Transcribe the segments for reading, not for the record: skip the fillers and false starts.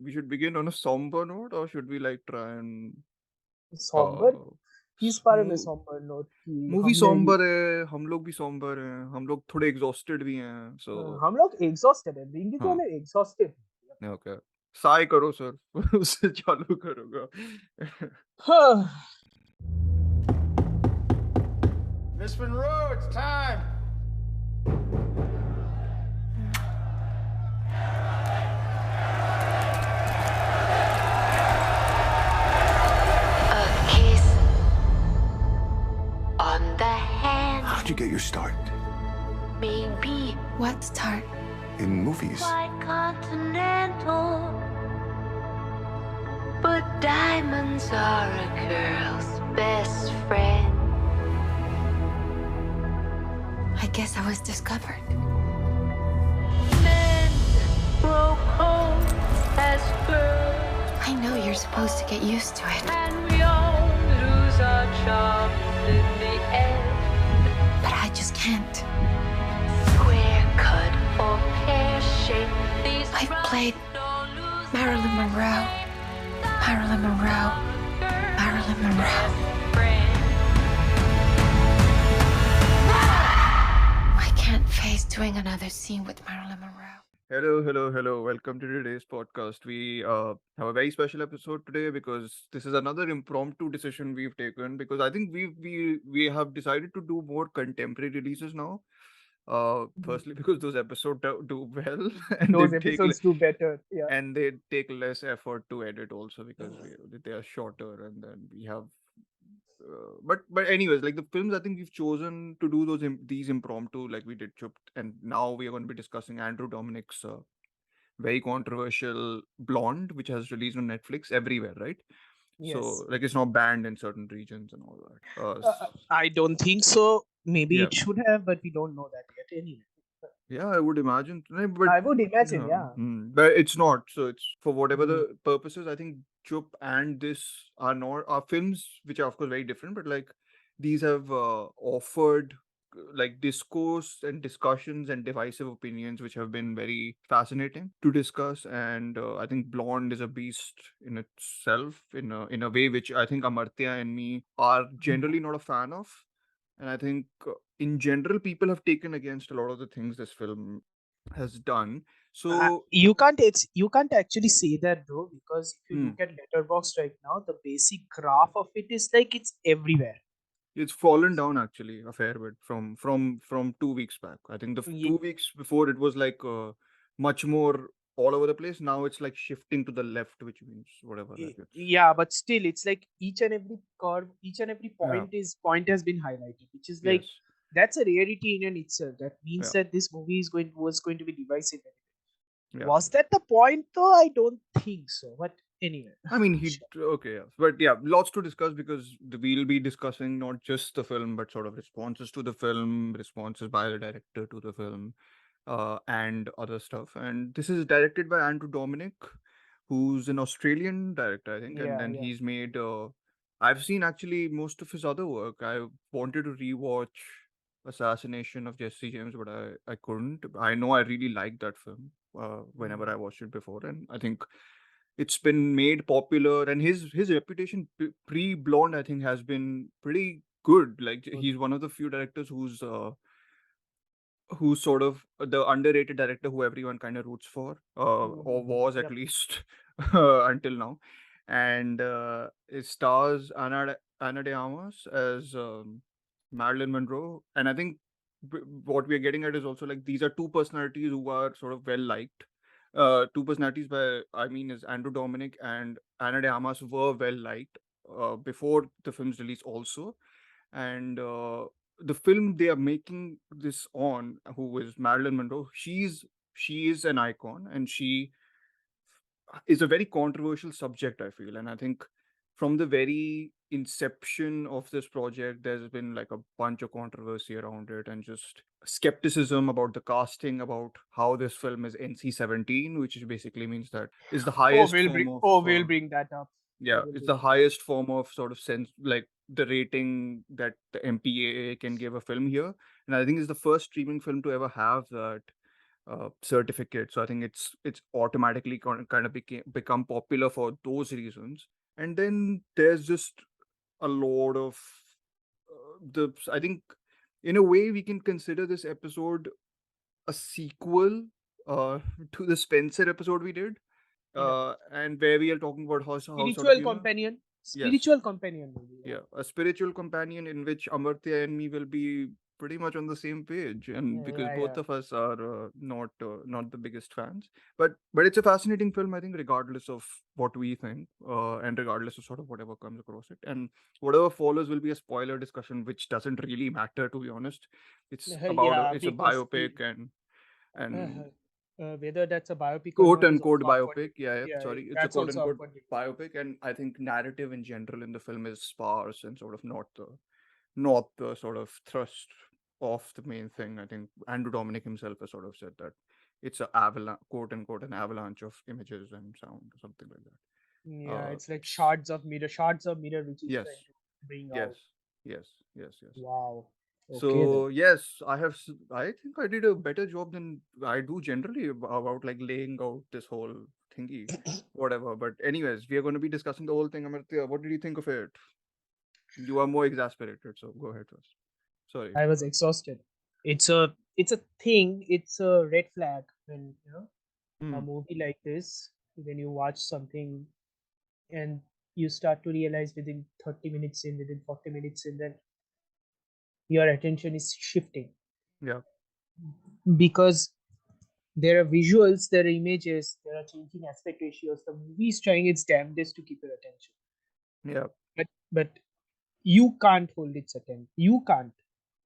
we should begin on a somber note, or should we like try and somber किस बारे में move somber note कि movie हमने ये सॉम्बर है, हम लोग भी सॉम्बर हैं, हम लोग थोड़े एग्जॉस्टेड भी हैं, सो हम लोग exhausted है रिंगी तो हाँ हमें exhausted ओके साय करो सर उससे चालू करूंगा हाँ Miss Monroe, it's time. A kiss on the hand, How'd you get your start? maybe What start? In movies. quite continental. But diamonds are a girl's best friend. I guess I was discovered. Men grow cold as girls, I know you're supposed to get used to it, and we all lose our charms in the end. but I just can't. Square cut or pear shaped, these I've played rhymes don't lose Marilyn Monroe, Marilyn Monroe, Marilyn Monroe. friend. I can't face doing another scene with Marilyn Monroe. Hello. Welcome to today's podcast. We have a very special episode today because this is another impromptu decision we've taken because I think we have decided to do more contemporary releases now. Firstly, because those episodes do well and those they take episodes do better yeah and they take less effort to edit also because they are shorter and then we have but anyways, like the films I think we've chosen to do these impromptu like we did Chup, and now we are going to be discussing Andrew Dominik's very controversial Blonde, which has released on Netflix everywhere, right? yes So like it's not banned in certain regions and all that. I don't think so maybe Yeah. it should have but we don't know that yet anyway Yeah, I would imagine. But I would imagine yeah but it's not. So it's for whatever Mm. the purposes. I think Chup and this are films which are of course very different, but like these have offered like discourse and discussions and divisive opinions which have been very fascinating to discuss. And I think Blonde is a beast in itself in a way which I think Amartya and me are generally not a fan of. And I think in general, people have taken against a lot of the things this film has done. So, you can't actually say that though because if you hmm, look at Letterboxd right now the basic graph of it is like it's everywhere it's fallen down actually a fair bit from 2 weeks back. I think the Ye- 2 weeks before it was like much more all over the place. Now it's like shifting to the left, which means whatever. Like it's yeah but still it's like each and every curve each and every yeah, point has been highlighted which is like yes, that's a rarity in itself that means yeah, that this movie was going to be divisive yeah. was that the point though I don't think so but anyway I mean, okay, yeah, but yeah, lots to discuss because we'll be discussing not just the film, but sort of responses to the film, responses by the director to the film, and other stuff. And this is directed by Andrew Dominik, who's an Australian director, I think, and yeah then yeah he's made. I've seen actually most of his other work. I wanted to rewatch Assassination of Jesse James, but I couldn't. I know I really liked that film whenever I watched it before, and I think it's been made popular. And his reputation pre Blonde, I think, has been pretty good. Like Good. he's one of the few directors who's sort of the underrated director who everyone kind of roots for, or was at Yep. least until now. And it stars Ana de Armas as Marilyn Monroe, and I think what we are getting at is also like these are two personalities who are sort of well liked. Two personalities by I mean is Andrew Dominik and Ana de Armas were well liked before the film's release also, and the film they are making this on, who is Marilyn Monroe, she is an icon, and she is a very controversial subject, I feel. And I think from the very inception of this project, there's been like a bunch of controversy around it and just skepticism about the casting, about how this film is NC-17, which basically means that is the highest form of We'll bring that up yeah, it's the highest form of sort of sense, like the rating that the MPAA can give a film here. And I think it's the first streaming film to ever have that certificate. So I think it's automatically kind of become popular for those reasons. And then there's just a lot of the I think in a way we can consider this episode a sequel uh, to the Spencer episode we did, Yeah. and where we are talking about how sort of Spiritual companion. yes, Spiritual companion movie. yeah, a spiritual companion in which Amartya and me will be pretty much on the same page, and Yeah, because yeah, both yeah. of us are not the biggest fans, but it's a fascinating film, I think, regardless of what we think, and regardless of sort of whatever comes across it, and whatever follows will be a spoiler discussion, which doesn't really matter, to be honest. Yeah, It's a because biopic, and whether that's a biopic or quote not is unquote also up for biopic. debate. Yeah, yeah, Yeah, sorry, it's a that's quote also up unquote for debate. biopic, and I think narrative in general in the film is sparse and sort of not the sort of thrust of the main thing. I think Andrew Dominic himself has sort of said that it's a quote unquote an avalanche of images and sound or something like that. Yeah, it's like S- shards of mirror which is yes, trying to bring yes, out. yes. Wow. Okay then. So yes, I think I did a better job than I do generally about like laying out this whole thingy, whatever. But anyways, we are going to be discussing the whole thing. Amartya, what did you think of it? You are more exasperated, so go ahead first. Sorry. I was exhausted. It's a thing. It's a red flag when a Hmm. movie like this, when you watch something and you start to realize within 30 minutes in, within 40 minutes in, then your attention is shifting Yeah. because there are visuals, there are images, there are changing aspect ratios. The movie is trying its damnedest to keep your attention, Yeah. but you can't hold its attention. You can't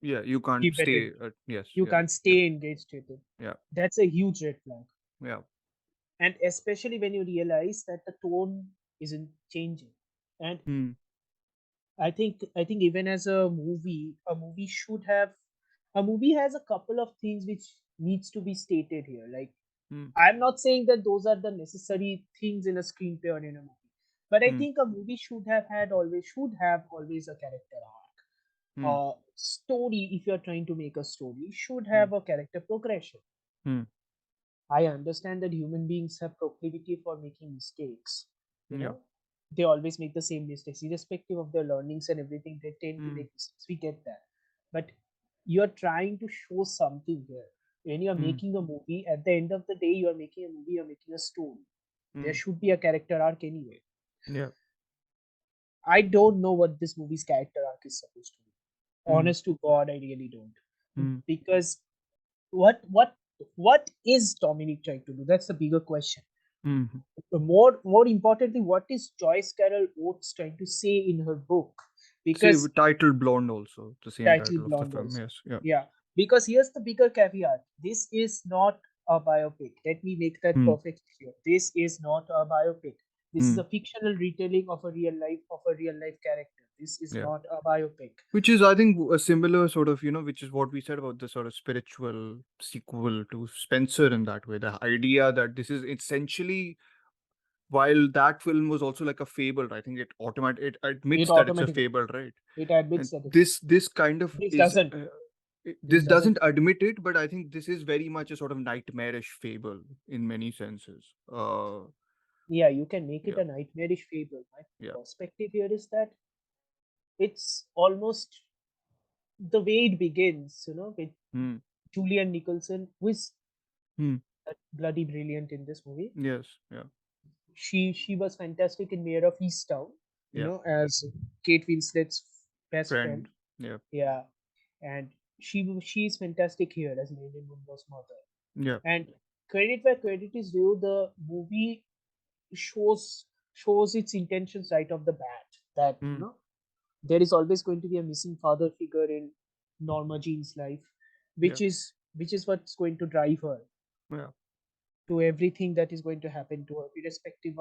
Yeah. You can't keep it. stay. Yes. You Yeah. can't Yeah. stay engaged with it. Yeah. That's a huge red flag. Yeah. And especially when you realize that the tone isn't changing. And Hmm. I think even as a movie has a couple of things which needs to be stated here. Like, Hmm. I'm not saying that those are the necessary things in a screenplay or in a movie, but I Hmm. think a movie should have always a character arc. Hmm. Story, if you're trying to make a story, should Hmm. have a character progression. Hmm. I understand that human beings have proclivity for making mistakes. You Yeah. know, they always make the same mistakes, irrespective of their learnings and everything. They tend to Hmm. make mistakes. We get that, but you're trying to show something here. When you're Hmm. making a movie, at the end of the day, you're making a movie. You're making a story. There Hmm. should be a character arc anyway. Yeah. I don't know what this movie's character arc is supposed to be. Hmm. Honest to God, I really don't. Hmm. Because what is Dominic trying to do? That's the bigger question. Hmm. More importantly, what is Joyce Carol Oates trying to say in her book? See, Because title Blonde also the same title title of the blonde film. also. Yes. Yeah. Yeah. Because here's the bigger caveat. This is not a biopic. Let me make that Hmm. perfectly clear. This is not a biopic. This is Hmm. a fictional retelling of a real life character. This is Yeah. not a biopic. Which is, I think, a similar sort of, which is what we said about the sort of spiritual sequel to Spencer in that way. The idea that this is essentially, while that film was also like a fable, I think it It admits that it's a automatically fable, right? it admits And that this kind of this is doesn't. This this doesn't. doesn't admit it, but I think this is very much a sort of nightmarish fable in many senses. Yeah, you can make it Yeah, a nightmarish fable. My yeah. perspective here is that it's almost the way it begins, with Hmm. Julian Nicholson, who is Hmm. bloody brilliant in this movie. Yes. Yeah. She was fantastic in Mayor of Easttown, Yeah. as Kate Winslet's best friend. Friend. Yeah. Yeah, and she is fantastic here as Marilyn Monroe's mother. Yeah. And credit where credit is due, the movie shows its intentions right off the bat. That Hmm. there is always going to be a missing father figure in Norma Jean's life, Yeah. which is what's going to drive her Yeah. to everything that is going to happen to her, irrespective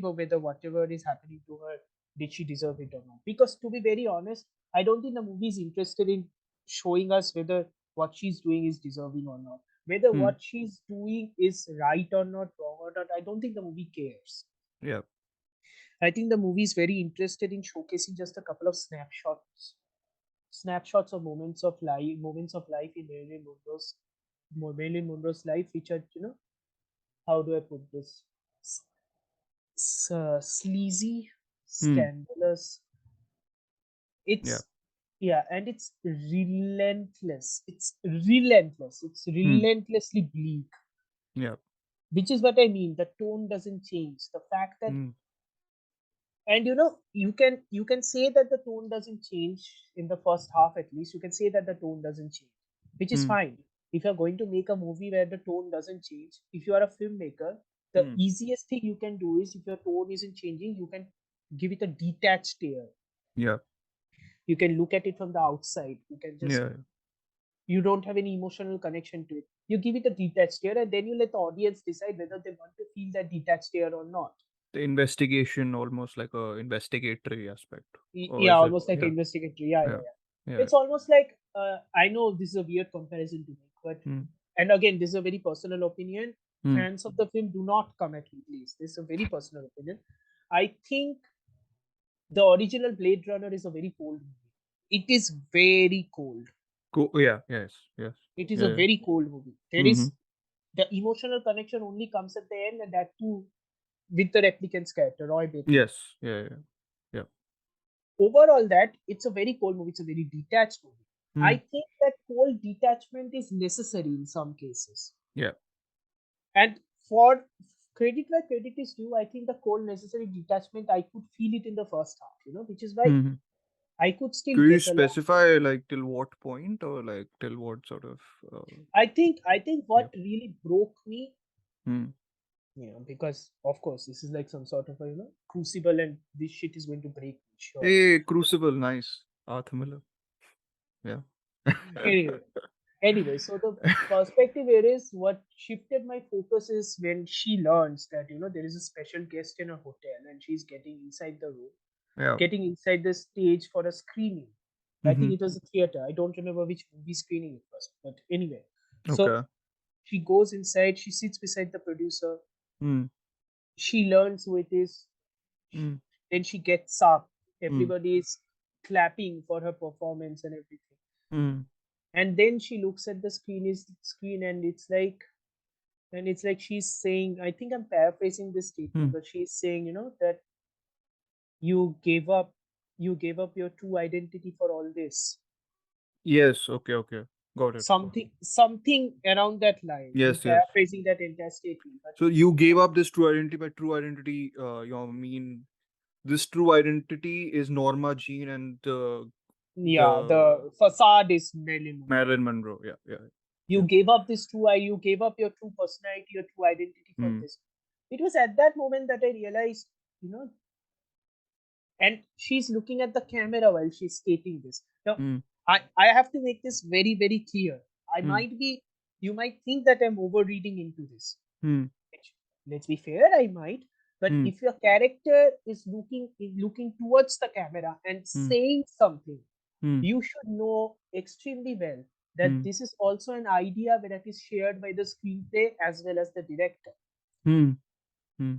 of whether whatever is happening to her, did she deserve it or not. Because to be very honest, I don't think the movie is interested in showing us whether what she's doing is deserving or not. Whether Hmm. what she's doing is right or not, wrong or not, I don't think the movie cares. Yeah. I think the movie is very interested in showcasing just a couple of snapshots of moments of life in Marilyn Monroe's Marilyn Monroe's life, which are, how do I put this? Sleazy, scandalous. Yeah. It's yeah, and it's relentless. It's relentless. It's Hmm. relentlessly bleak, Yeah. which is what I mean. The tone doesn't change. The fact that, Hmm. and you can say that the tone doesn't change in the first half. At least you can say that the tone doesn't change, which is Hmm. fine. If you're going to make a movie where the tone doesn't change, if you are a filmmaker, the Hmm. easiest thing you can do is, if your tone isn't changing, you can give it a detached stare. Yeah. You can look at it from the outside. You can just, Yeah. you don't have any emotional connection to it. You give it a detached stare, and then you let the audience decide whether they want to feel that detached stare or not. The investigation, almost like a investigatory aspect. Or Yeah, is it? almost like Yeah. investigatory. Yeah, Yeah. yeah, yeah. Yeah. It's almost like, I know this is a weird comparison to make, but, Hmm. and again, this is a very personal opinion. Hmm. Fans of the film, do not come at me, please. This is a very personal opinion. I think the original Blade Runner is a very cold movie. It is very cold. Cool. Yeah. Yes. Yes. It is a Yeah. very cold movie. There Mm-hmm. is the emotional connection only comes at the end, and that too with the replicant's character, Roy Batty. Yes. Yeah. Yeah. Yeah. Overall, that it's a very cold movie. It's a very detached movie. Hmm. I think that cold detachment is necessary in some cases. Yeah. And for credit where credit is due, I think the cold necessary detachment, I could feel it in the first half, which is why Mm-hmm. I could still Could you get along. specify like till what point or like till what sort of? I think Yeah. what really broke me, Hmm. because of course this is like some sort of a crucible, and this shit is going to break me, sure. Hey, Crucible, nice. Arthur Miller. Yeah. Anyway, so the perspective here is what shifted my focus is when she learns that there is a special guest in a hotel, and she's getting inside the room, Yeah. getting inside the stage for a screening. I Mm-hmm. think it was a theater. I don't remember which movie screening it was, but anyway. So Okay. she goes inside, she sits beside the producer, Hmm. she learns who it is, Hmm. then she gets up. Hmm. Everybody is clapping for her performance and everything. Hmm. And then she looks at the screen, and it's like she's saying, I think I'm paraphrasing this Hmm. statement, but she's saying, that you gave up your true identity for all this. Yes. Okay. Okay. Got it. Something around that line. I'm Yes. Yes. paraphrasing that entire statement, but So you gave up this true identity. By true identity, you mean this true identity is Norma Jean and yeah, the the facade is Marilyn Monroe. Marilyn Monroe. Yeah. Yeah. You Yeah. gave up you gave up your true personality, your true identity for Hmm. this. It was at that moment that I realized, you know, and she's looking at the camera while she's stating this. Now, Hmm. I have to make this very, very clear. Hmm. You might think that I'm overreading into this. Hmm. Which, let's be fair, I might. But Hmm. if your character is looking towards the camera and Hmm. saying something, Hmm. you should know extremely well that Hmm. this is also an idea that is shared by the screenplay as well as the director. Hmm. Hmm.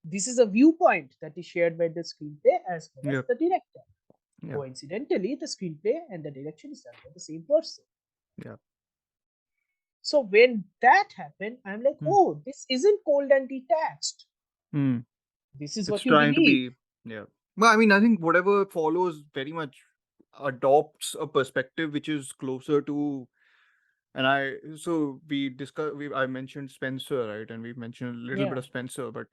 This is a viewpoint that is shared by the screenplay as well as Yeah. the director. Yeah. Coincidentally, the screenplay and the direction is done by the same person. Yeah. So when that happened, I'm like, Hmm. oh, this isn't cold and detached. Hmm. This is It's what you trying to believe. be. Yeah. Well, I mean, I think whatever follows very much adopts a perspective which is closer to. And I mentioned Spencer, right? And we mentioned a little bit Yeah, of Spencer, but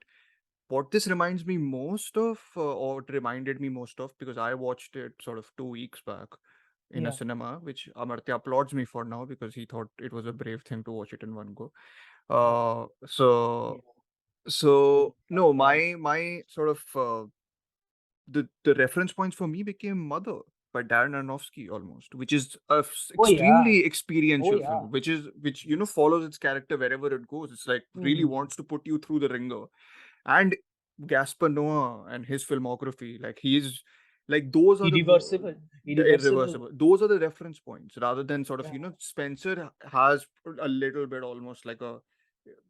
what this reminds me most of, or it reminded me most of, because I watched it sort of 2 weeks back in a yeah, cinema, which Amartya applauds me for now because he thought it was a brave thing to watch it in one go. yeah, Uh, so yeah. so So no, applaud. my sort of the reference points for me became Mother by Darren Aronofsky almost, which is a Oh yeah, extremely oh experiential yeah. film, which follows its character wherever it goes. It's like really Hmm. wants to put you through the ringer. And Gaspar Noé and his filmography, like he's like those are Irreversible, the irreversible. irreversible. Those are the reference points rather than sort of Yeah, Spencer has a little bit almost like a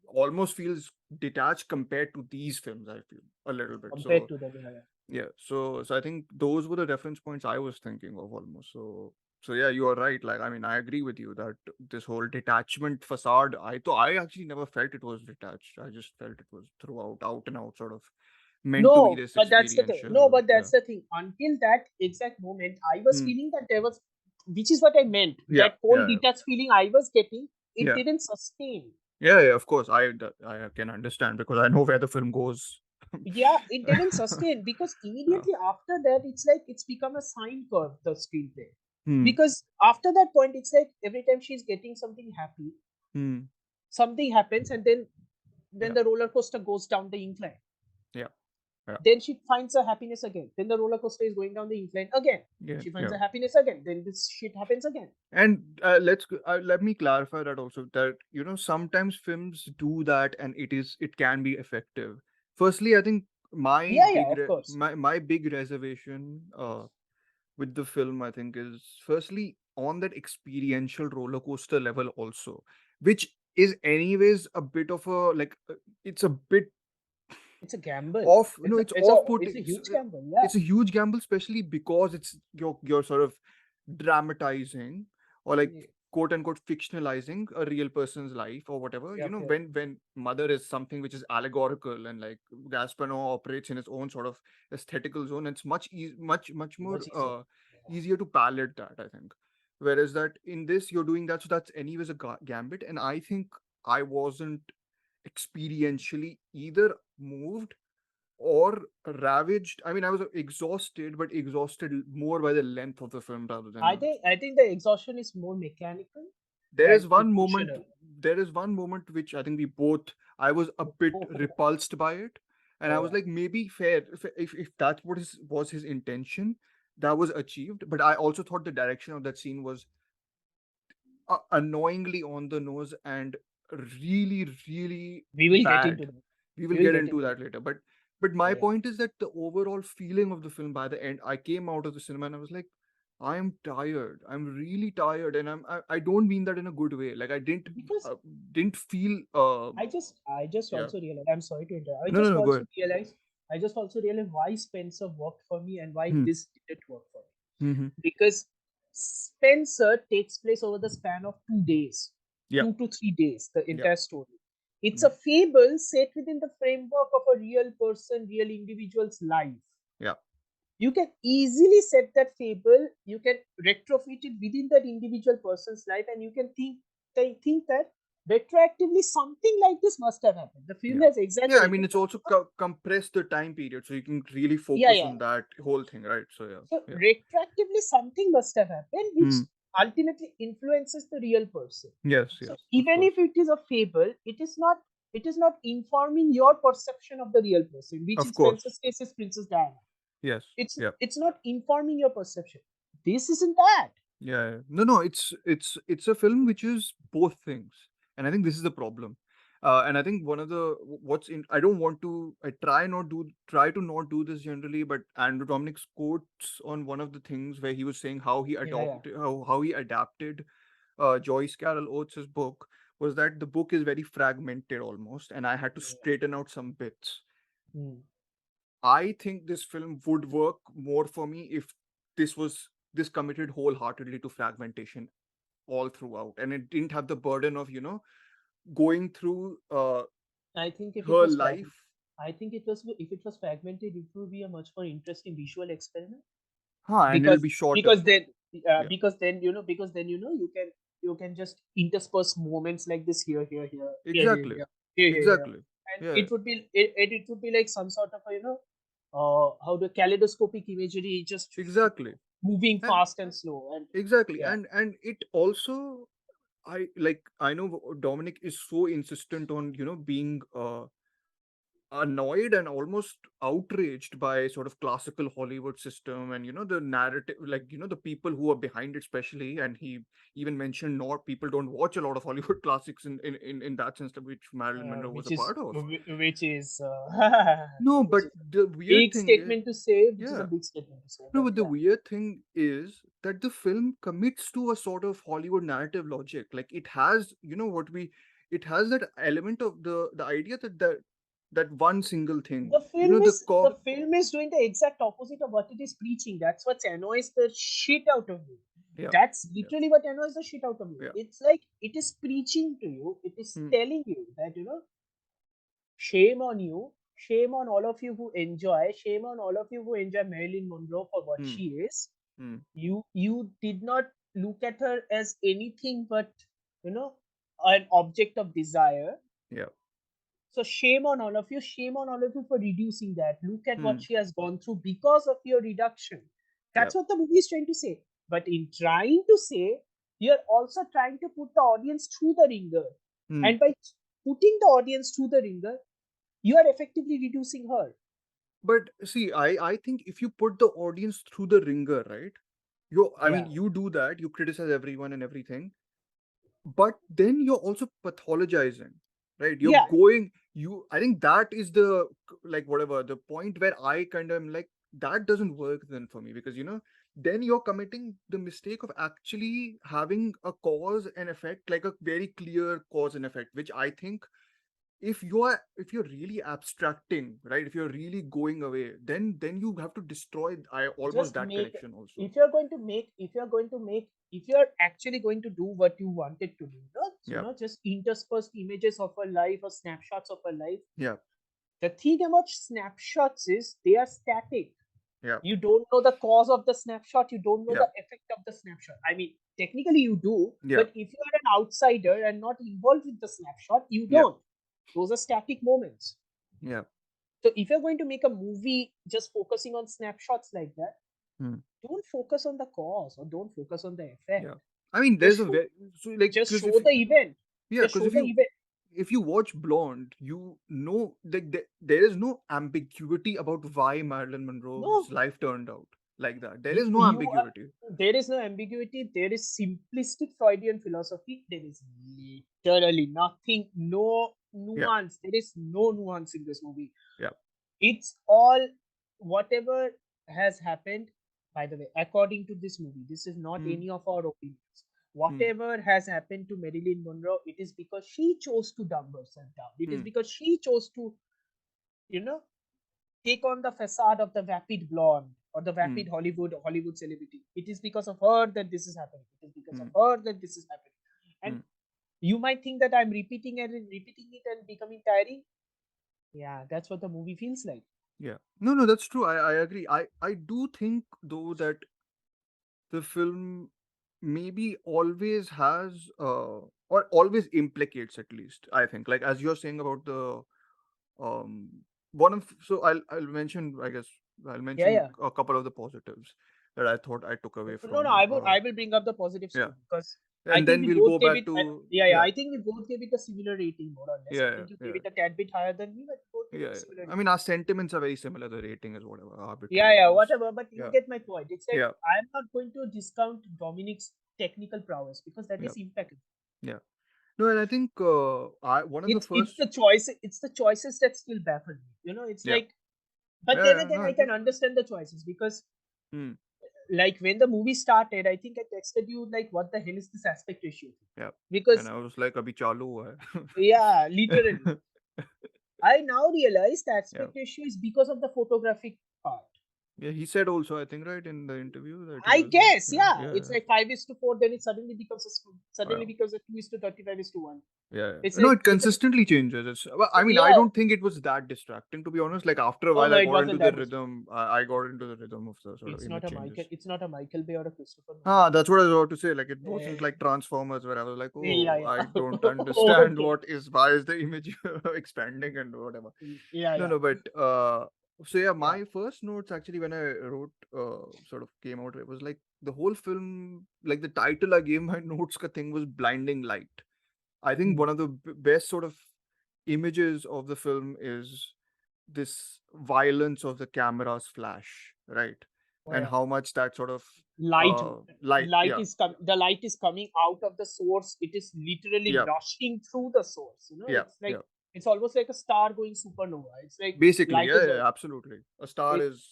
almost feels detached compared to these films. I feel a little bit compared so. to the, yeah, yeah. Yeah, so I think those were the reference points I was thinking of almost. So So yeah, you are right. Like, I mean, I agree with you that this whole detachment facade, I actually never felt it was detached. I just felt it was throughout, out and out, sort of meant to be No, this but that's the thing. No, experiential. but Yeah. that's the thing. Until that exact moment, I was Hmm. feeling that there was, which is what I meant. Yeah. That whole Yeah. Yeah. detached feeling I was getting, it Yeah. didn't sustain. Yeah. Yeah. Of course, I can understand because I know where the film goes. Yeah, it didn't sustain because Yeah. immediately after that, it's like it's become a sine curve, the screenplay. Hmm. Because after that point, it's like every time she's getting something happy, Hmm. something happens, and then Yeah. the roller coaster goes down the incline. Yeah. Yeah. Then she finds her happiness again. Then the roller coaster is going down the incline again. Yeah. She finds Yeah. her happiness again. Then this shit happens again. And let me clarify that also, that sometimes films do that and it can be effective. Firstly, I think Yeah, yeah, of course. my big reservation with the film, I think, is firstly on that experiential roller coaster level also, which is anyways a bit of a like it's a bit It's a gamble. off, it's off It's putting. a huge gamble. Yeah. It's a huge gamble, especially because it's you're sort of dramatizing or like Yeah. quote unquote fictionalizing a real person's life or whatever. Yep, yep. When mother is something which is allegorical, and like Gaspano operates in his own sort of aesthetical zone, it's much more Much easier. easier to palette that, I think. Whereas that in this you're doing that, so that's anyways a gambit, and I think I wasn't experientially either moved or ravaged. I mean, I was exhausted, but exhausted more by the length of the film rather than. I think the exhaustion is more mechanical There than is one moment. emotional. There is one moment which I think we both. I was a bit repulsed by it, and I Oh was yeah. like, maybe fair if that's what was his intention, that was achieved. But I also thought the direction of that scene was annoyingly on the nose and really really We will get into bad. that. We will We will get get into into that that. later, but my Yeah. point is that the overall feeling of the film by the end, I came out of the cinema and I was like, I am tired, I'm really tired, and I don't mean that in a good way. Like, I Because uh, didn't feel I just yeah. also realized, I'm sorry to interrupt. I No, no, just no, go also ahead. realized I just also realized why Spencer worked for me and why Hmm. this didn't work for me. Mm-hmm. Because Spencer takes place over the span of 2 days, Yeah. 2 to 3 days, the Yeah. entire story. It's Mm. a fable set within the framework of a real person, real individual's life. Yeah. You can easily set that fable, you can retrofit it within that individual person's life, and you can think that retroactively something like this must have happened. The film Yeah. has Yeah, I mean, exaggerated, it's but also compressed the time period so you can really yeah, focus yeah. on that whole thing, right? So yeah. So Yeah. retroactively something must have happened, which Hmm. ultimately influences the real person. Yes, So yes, of even course. if it is a fable, it is not informing your perception of the real person, which in Of course. Spencer's case is Princess Diana. Yes. It's Yeah. it's not informing your perception. This isn't that. Yeah, yeah. No, no, it's a film which is both things, and I think this is the problem. And I think one of the what's in I don't want to I try to not do this generally, but Andrew Dominik's quotes on one of the things where he was saying how he Yeah, yeah. adopted how he adapted Joyce Carol Oates' book, was that the book is very fragmented almost, and I had to Yeah. straighten out some bits. Hmm. I think this film would work more for me if this committed wholeheartedly to fragmentation all throughout, and it didn't have the burden of going through I think if it her was fragmented, life. I think it was if it was fragmented, it would be a much more interesting visual experiment. And it'll because be shorter. because then Yeah, you can just intersperse moments like this here, here, here, here, here, exactly, here, here, here, here. exactly. And Yeah, it would be like some sort of how the kaleidoscopic imagery just exactly. moving And fast and slow. And exactly, yeah, and it also, I know Dominic is so insistent on being annoyed and almost outraged by sort of classical Hollywood system, and the narrative, like the people who are behind it, especially. And he even mentioned not people don't watch a lot of Hollywood classics in that sense, which Marilyn Monroe was which a is part of. which is No, which but is the weird big thing is, statement to say, which is a yeah, big statement to say, no, but but the yeah. weird thing is that the film commits to a sort of Hollywood narrative logic. Like, it has, it has that element of the idea that one single thing, the film the is the film is doing the exact opposite of what it is preaching. That's what annoys the shit out of me. Yeah. That's Yeah. literally what annoys the shit out of me. Yeah. It's like it is preaching to you, it is Hmm. telling you that, shame on you, shame on all of you who enjoy, shame on all of you who enjoy Marilyn Monroe for what Hmm. she is. Hmm. You did not look at her as anything but, you know, an object of desire. Yeah. So shame on all of you, shame on all of you for reducing that. Look at what Hmm. she has gone through because of your reduction. Yeah. That's what the movie is trying to say. But in trying to say, you're also trying to put the audience through the ringer. Hmm. And by putting the audience through the ringer, you are effectively reducing her. But see, I think if you put the audience through the ringer, right? I mean, Yeah. you do that, you criticize everyone and everything, but then you're also pathologizing, right? You're Yeah. going, I think that is the, like, whatever, the point where I kind of am like, that doesn't work then for me, because, then you're committing the mistake of actually having a cause and effect, like a very clear cause and effect, which I think if you're really abstracting, right, if you're really going away, then you have to destroy almost Just that make, connection also. if you're going to make, if you're actually going to do what you wanted to do, not, Yeah. just interspersed images of her life or snapshots of her life. Yeah. The thing about snapshots is they are static. Yeah. You don't know the cause of the snapshot, you don't know Yeah. the effect of the snapshot. I mean, technically you do, Yeah. but if you are an outsider and not involved with the snapshot, you Yeah. don't. Those are static moments. Yeah. So if you're going to make a movie just focusing on snapshots like that, Hmm. don't focus on the cause or don't focus on the effect. Yeah. I mean, Just there's a show, very, so, like, just because show the event. yeah, Just because show the event. if you watch Blonde, like, there is no ambiguity about why Marilyn Monroe's No, life turned out like that. There you, is no you ambiguity. there is no ambiguity. There is simplistic Freudian philosophy. There is literally nothing, no Yeah. nuance. There is no nuance in this movie. Yeah. It's all whatever has happened. By the way, according to this movie, this is not Hmm. any of our opinions. Hmm. Whatever has happened to Marilyn Monroe, it is because she chose to dumb herself down. It is Hmm. because she chose to, you know, take on the facade of the vapid blonde or the Hmm. vapid Hollywood celebrity. It is because of her that this is happening. It is because of Hmm. her that this is happening. And Hmm. you might think that I'm repeating and repeating it and becoming tiring. Yeah, that's what the movie feels like. Yeah. No, that's true. I agree. I do think though that the film maybe always has or always implicates, at least, I think, like, as you're saying about the um one of so I'll mention, I guess, I'll Yeah, mention yeah. a couple of the positives that I thought I took away No, from I will bring up the positives yeah, too because I and think then we we'll both go gave back it. to Yeah. yeah, I think we both gave it a similar rating, more or less. I yeah, think you yeah, gave it a tad bit higher than me, but both gave yeah, it a yeah. similar I rating. mean, our sentiments are very similar. The rating is whatever Yeah, arbitrary yeah, it is. whatever. But you Yeah. get my point. It's like Yeah. I'm not going to discount Dominic's technical prowess because that Yeah. is impeccable. Yeah. No, and I think I one of the It's first the choice. It's the choices that still baffle me. It's yeah, like, but yeah, then yeah, again, no, I I can agree. understand the choices because, Hmm. like, when the movie started, I think I texted you like, "What the hell is this aspect ratio thing?" Yeah. And Because I was like, abhi chalu hua yeah, literally, hai. I now realize the Yeah. aspect ratio is because of the photographic part. Yeah, he said also, I think, right, in the interview that he I was like, guess, yeah, yeah, yeah, it's like 5:4. Then it suddenly becomes yeah. suddenly becomes a 2:35:1. Yeah, It's yeah. No, like it consistently changes. Well, I mean, I yeah. don't think it was that distracting, to be honest. Like, after a Oh while, no, I it got into wasn't the that distracting. rhythm. I got into the rhythm of the sort of It's not image a Michael. changes. It's not a Michael Bay or a Christopher Nolan. Ah, that's what I was about to say. Like, it wasn't Uh, like Transformers, where I was like, yeah, oh, yeah. I don't understand Okay. why is the image expanding and whatever. Yeah, No, yeah, no, but so yeah, yeah. my first notes actually when I wrote sort of came out, it was like the whole film, like the title I gave my notes ka thing was blinding light. I think Hmm. one of the best sort of images of the film is this violence of the camera's flash, right? Oh And yeah. how much that sort of Light, light, yeah, the light is coming out of the source. It is literally yeah, rushing through the source. yeah, It's like yeah. it's almost like a star going supernova. It's like Basically, light yeah, is yeah, absolutely. A star it, is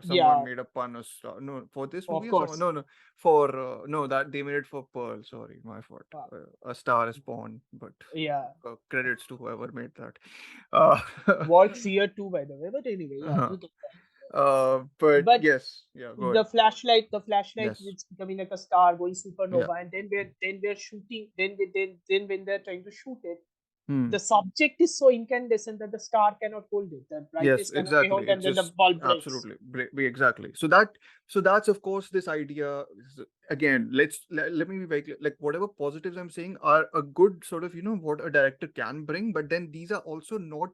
someone yeah, made a pun. A star. No, for this of movie, or someone. course. No, no, for no, that they made it for Pearl. Sorry, my fault. Uh, A star is Pawn, but yeah, credits to whoever made that. Uh, works here too, by the way. But anyway, yeah, uh, you get that. But But yes, yeah, go the ahead. flashlight Yes, is becoming like a star going yeah. supernova, and then we're shooting, then when they're trying to shoot it, Hmm. the subject is so incandescent that the star cannot hold it, the Yes, brightness cannot be exactly. held, It's and then the just bulb breaks. absolutely exactly. So that's of course this idea. Again, let me be very clear. Like whatever positives I'm saying are a good sort of what a director can bring, but then these are also not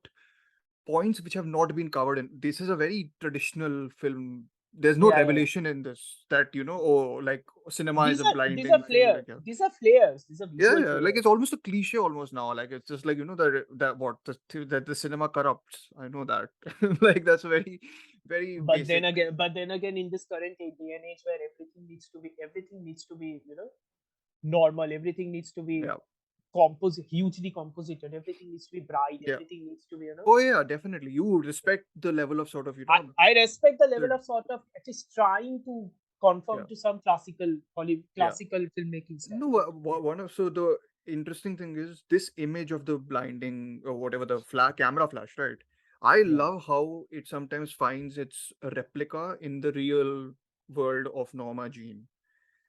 points which have not been covered in. This is a very traditional film. There's no Yeah. revelation in this that oh, like cinema is These a are these are blinding thing. flares. Like yeah. These are flares. These are Yeah, visual yeah, like flares. it's almost a cliche almost now. Like it's just like that what that the cinema corrupts. I know that. Like that's very, very basic. But then again, in this current day and age where everything needs to be, normal. Everything needs to be Yeah, hugely composited. Everything needs to be bright. yeah. Everything needs to be, Oh yeah, definitely. You respect the level of sort of I respect the level the of sort of at least trying to yeah, conform to some yeah. classical filmmaking style. No, one of so the interesting thing is this image of the blinding or whatever the camera flash, right? I Yeah. love how it sometimes finds its replica in the real world of Norma Jean.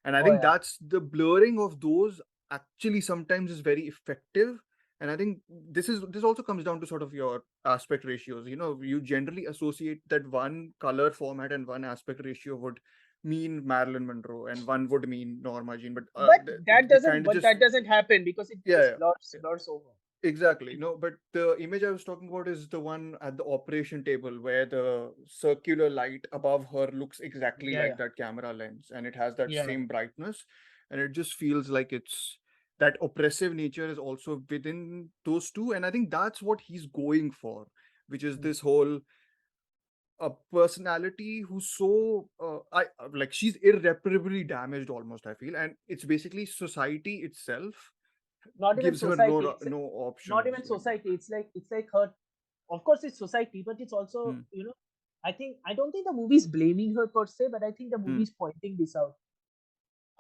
And I Oh think yeah. that's the blurring of those actually sometimes is very effective. And I think this also comes down to sort of your aspect ratios. You generally associate that one color format and one aspect ratio would mean Marilyn Monroe and one would mean Norma Jean, but it kind of just That doesn't happen because it yeah, just yeah, blurs over. exactly. No, but the image I was talking about is the one at the operation table where the circular light above her looks exactly Yeah, like yeah, that camera lens and it has that yeah, yeah. same brightness. And it just feels like it's that oppressive nature is also within those two. And I think that's what he's going for, which is Mm. this whole a personality who's so I like she's irreparably damaged almost, I feel. And it's basically society itself Not even gives her society. no Not options even like that. society. It's like her. Of course, it's society, but it's also, Hmm. I don't think the movie is blaming her per se, but I think the movie Hmm. is pointing this out.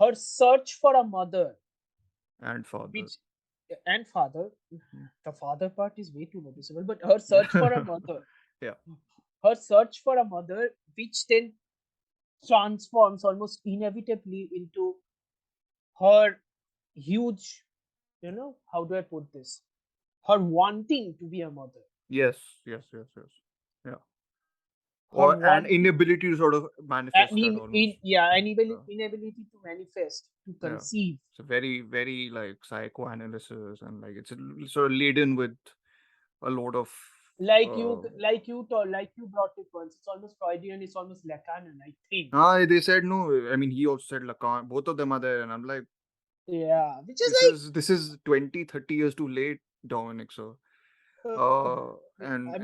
Her search for a mother, And father. which and father. Hmm. The father part is way too noticeable, but her search for a mother, Yeah. which then transforms almost inevitably into her huge, how do I put this? Her wanting to be a mother, Yes. Yes. Yes. Yes. Yeah. her Or an wanting, inability to sort of manifest that almost. an Yeah. inability to manifest, to Yeah. conceive. It's a very, very like psychoanalysis and like it's sort of laden with a lot of uh, Like you brought it once. It's almost Freudian. It's almost Lacan, I think. they said no. I mean, he also said Lacan. Both of them are there, and I'm like, Yeah, which is this is 20, 30 years too late, Dominic. So, like, and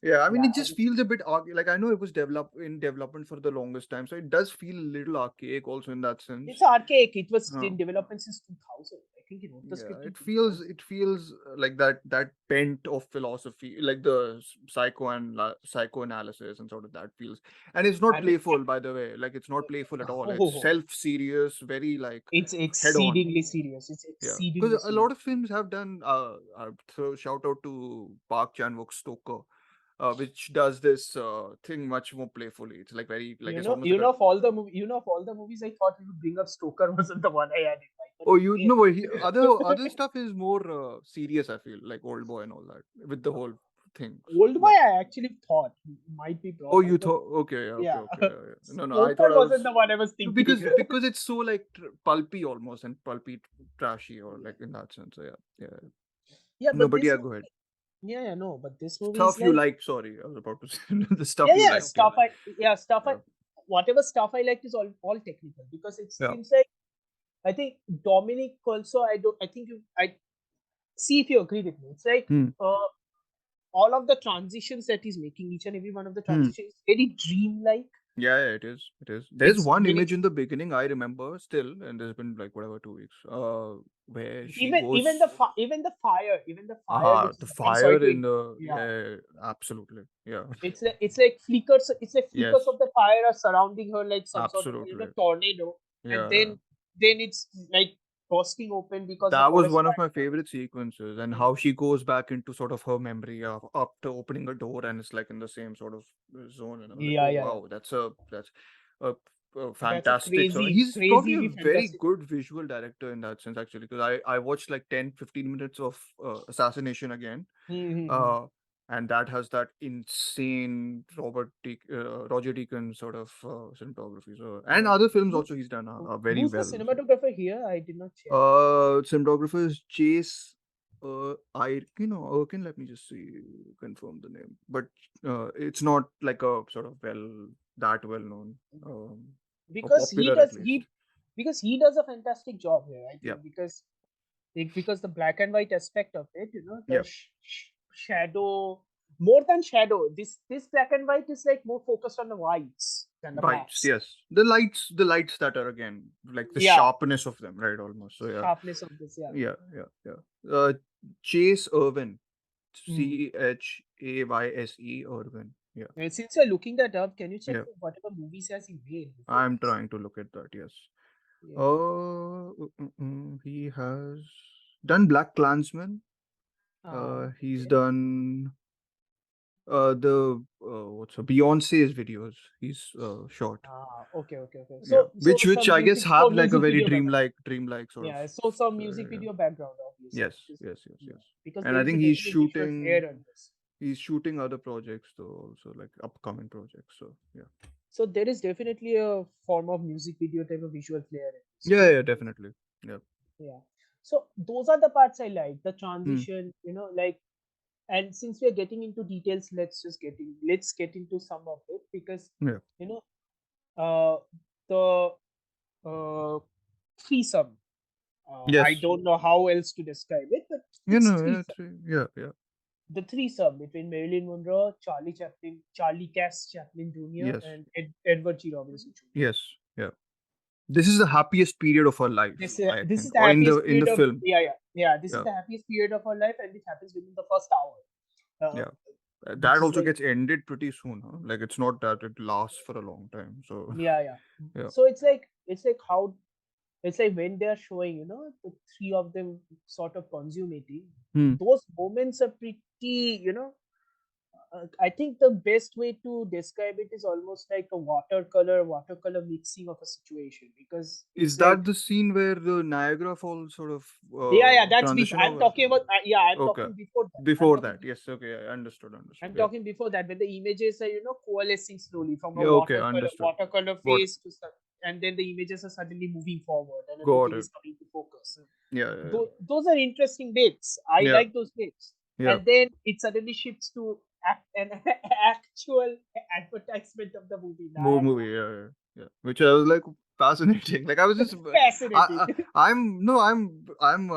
yeah, I mean, yeah, it just feels a bit like I know it was in development for the longest time, so it does feel a little archaic also in that it's sense. archaic. It was Uh, in development since 2000. I think he wrote the yeah, script in it feels 2000. like that bent of philosophy, like the psychoanalysis and sort of that feels, and it's not I mean, playful, by the way. Like it's not playful at all. It's oh, self-serious, very like it's head on. exceedingly serious. It's Yeah, exceedingly because a lot serious. of films have done. So shout out to Park Chan-wook Stoker, which does this thing much more playfully. It's like very like it's almost like a Of all the movies, I thought you would bring up Stoker wasn't the one I had in mind. But oh you okay. know what other stuff is more serious. I feel like Old Boy and all that with the whole things. Old Boy, But I actually thought might be oh, brought you out, but thought okay, yeah, okay, yeah, okay, yeah, yeah. No, I thought Stoker I wasn't was the one I was no, thinking. because it's so like pulpy almost and pulpy trashy or Yeah, like in that sense. So yeah, yeah. yeah, No, but but this yeah, go ahead. movie, yeah, no, but this movie is Stuff you like, like. Sorry, I was about to say the stuff you liked. Yeah, stuff I, yeah, whatever stuff I liked is all technical, because it yeah. seems like, I think Dominic also, I think I see if you agree with me. It's like, Hmm. all of the transitions that he's making, each and every one of the Hmm. transitions, is very dreamlike. Yeah, yeah, it is. It is. There's It's one very image in the beginning I remember still, and there's been like whatever 2 weeks. Where she even goes. even the fire Aha, which the is, I'm sorry fire to in the yeah, absolutely. Yeah. it's like flickers Yes, of the fire are surrounding her like some sort of, absolutely. tornado, and Yeah. then it's like bursting open because the That was forest one of my fire. favorite sequences, and Mm. how she goes back into sort of her memory of after opening a door, and it's like in the same sort of zone. And I was like, Yeah, oh yeah, yeah. wow, that's a That's a fantastic. So he's probably a crazily very fantastic. good visual director in that sense, actually, because I watched like 10-15 minutes of Assassination again, Mm-hmm. uh, and that has that insane Roger Deakins sort of cinematography. So, and Yeah. other films also he's done very Who's the well. So. cinematographer here? I did not check. Cinematographer is Chase. Let me just see, confirm the name. But it's not like a sort of that well known, or Because he popular at does least. because he does a fantastic job here, I Yeah, think, because the black and white aspect of it, yeah, the shadow, more than shadow, this black and white is like more focused on the whites than the lights. blacks. Yes, the lights that are again like the Yeah, sharpness of them, right? Almost. So yeah, sharpness of this. Yeah. yeah, yeah, yeah. Chase Irwin, Hmm. Chayse Irwin. Yeah, And since you're looking that up, can you check yeah. whatever movies has he made before I'm this? trying to look at that. Yes. Yeah. He has done Black Klansman. He's Okay. done the what's Beyonce's videos. He's shot. Okay. Yeah, So which some I guess music, have like a very video background. dreamlike sort of. Yeah, so some music Yeah. video background, obviously, Yes, which is yes, yes, yeah, yes. because And there I is a think he's definite visual shooting. flair on this. He's shooting other projects though, also like upcoming projects. So yeah. So there is definitely a form of music video type of visual flair in this, Yeah, right? yeah, definitely. Yeah. Yeah. So those are the parts I like. The Hmm. transition, like, and since we are getting into details, let's get into some of it because Yeah. you know, uh, the threesome. I Yes. don't know how else to describe it, but You it's know. Yeah. threesome. Yeah. Yeah. The threesome between Marilyn Monroe, Charlie Cass Chaplin Jr., Yes. and Edward G. Robinson Jr. Yes. Yeah. This is the happiest period of her life, I This is think, the or in happiest the period of film. yeah. This is Yeah, the happiest period of her life, and it happens within the first hour, yeah. That which is also like gets ended pretty soon, huh? Like it's not that it lasts for a long time. So yeah. yeah. So it's like how it's like when they're showing the three of them sort of consummating. Hmm. Those moments are pretty I think the best way to describe it is almost like a watercolor mixing of a situation because Is it's like that the scene where the Niagara Falls sort of yeah, that's before. transition I'm over? talking about I'm Okay. talking before that. I'm Before talking that, yes. Okay, I understood. Understood. I'm Yeah. talking before that when the images are coalescing slowly from a Yeah. Okay, understood. watercolor What? phase and then the images are suddenly moving forward and Got everything it. is coming to focus. Yeah. Yeah. Those are interesting bits. I Yeah. like those bits. Yeah. And then it suddenly shifts to an actual advertisement of the movie Movie, Niagara. yeah. Which I was like fascinating. Like I was just, Fascinating. I'm no, I'm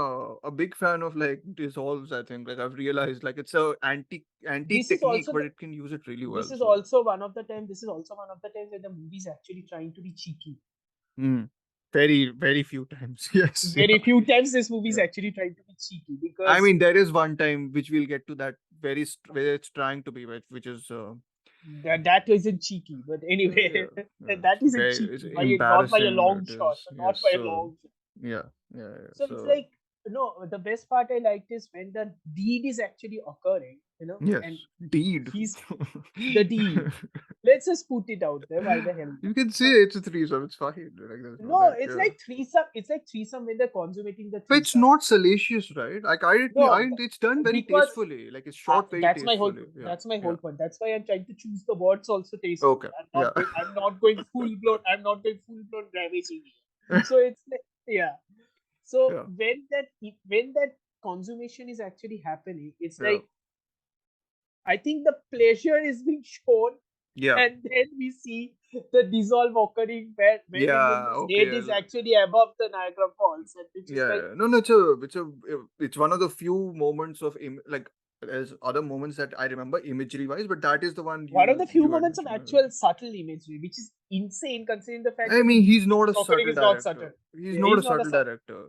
a big fan of like dissolves. I think like I've realized like it's a antique this is technique, also but the, it can use it really this well. is So, also one of the time. This is also one of the times when the movie is actually trying to be cheeky. mm, very few times. Yes, Very yeah, few times this movie is yeah. actually trying to be cheeky I because mean, there is one time which we'll get to that where it's trying to be, which is that isn't cheeky. But anyway, yeah, that isn't it's cheeky not by a embarrassing. long It shot, is, not yes. by a So long shot. yeah. So it's So like the best part I liked is when the deed is actually occurring, yes, and deed. he's the deed. Let's just put it out there. Why the hell You not? can say So it's a threesome. It's fine. Like there's no no, like it's like threesome. It's like threesome when they're consummating the but it's threesome. not salacious, right? Like No, it's done very because tastefully. Like it's shot very tastefully. Yeah, that's my whole yeah. point. That's why I'm trying to choose the words also tastefully. Okay. Yeah. I'm not going full blown ravaging here. So it's like yeah. So Yeah. when that consummation is actually happening, it's Yeah. like I think the pleasure is being shown, Yeah. and then we see the dissolve occurring where Marilyn Yeah. Monroe's head Okay. is actually above the Niagara Falls, and which is like Yeah. No. It's one of the few moments of like there's other moments that I remember imagery wise, but that is the one one of the few you had moments of mentioned. actual subtle imagery, which is insane considering the fact I that the mean, movie he's not a is occurring subtle is not director. subtle. He's Yeah, not a he's not a subtle subtle. director,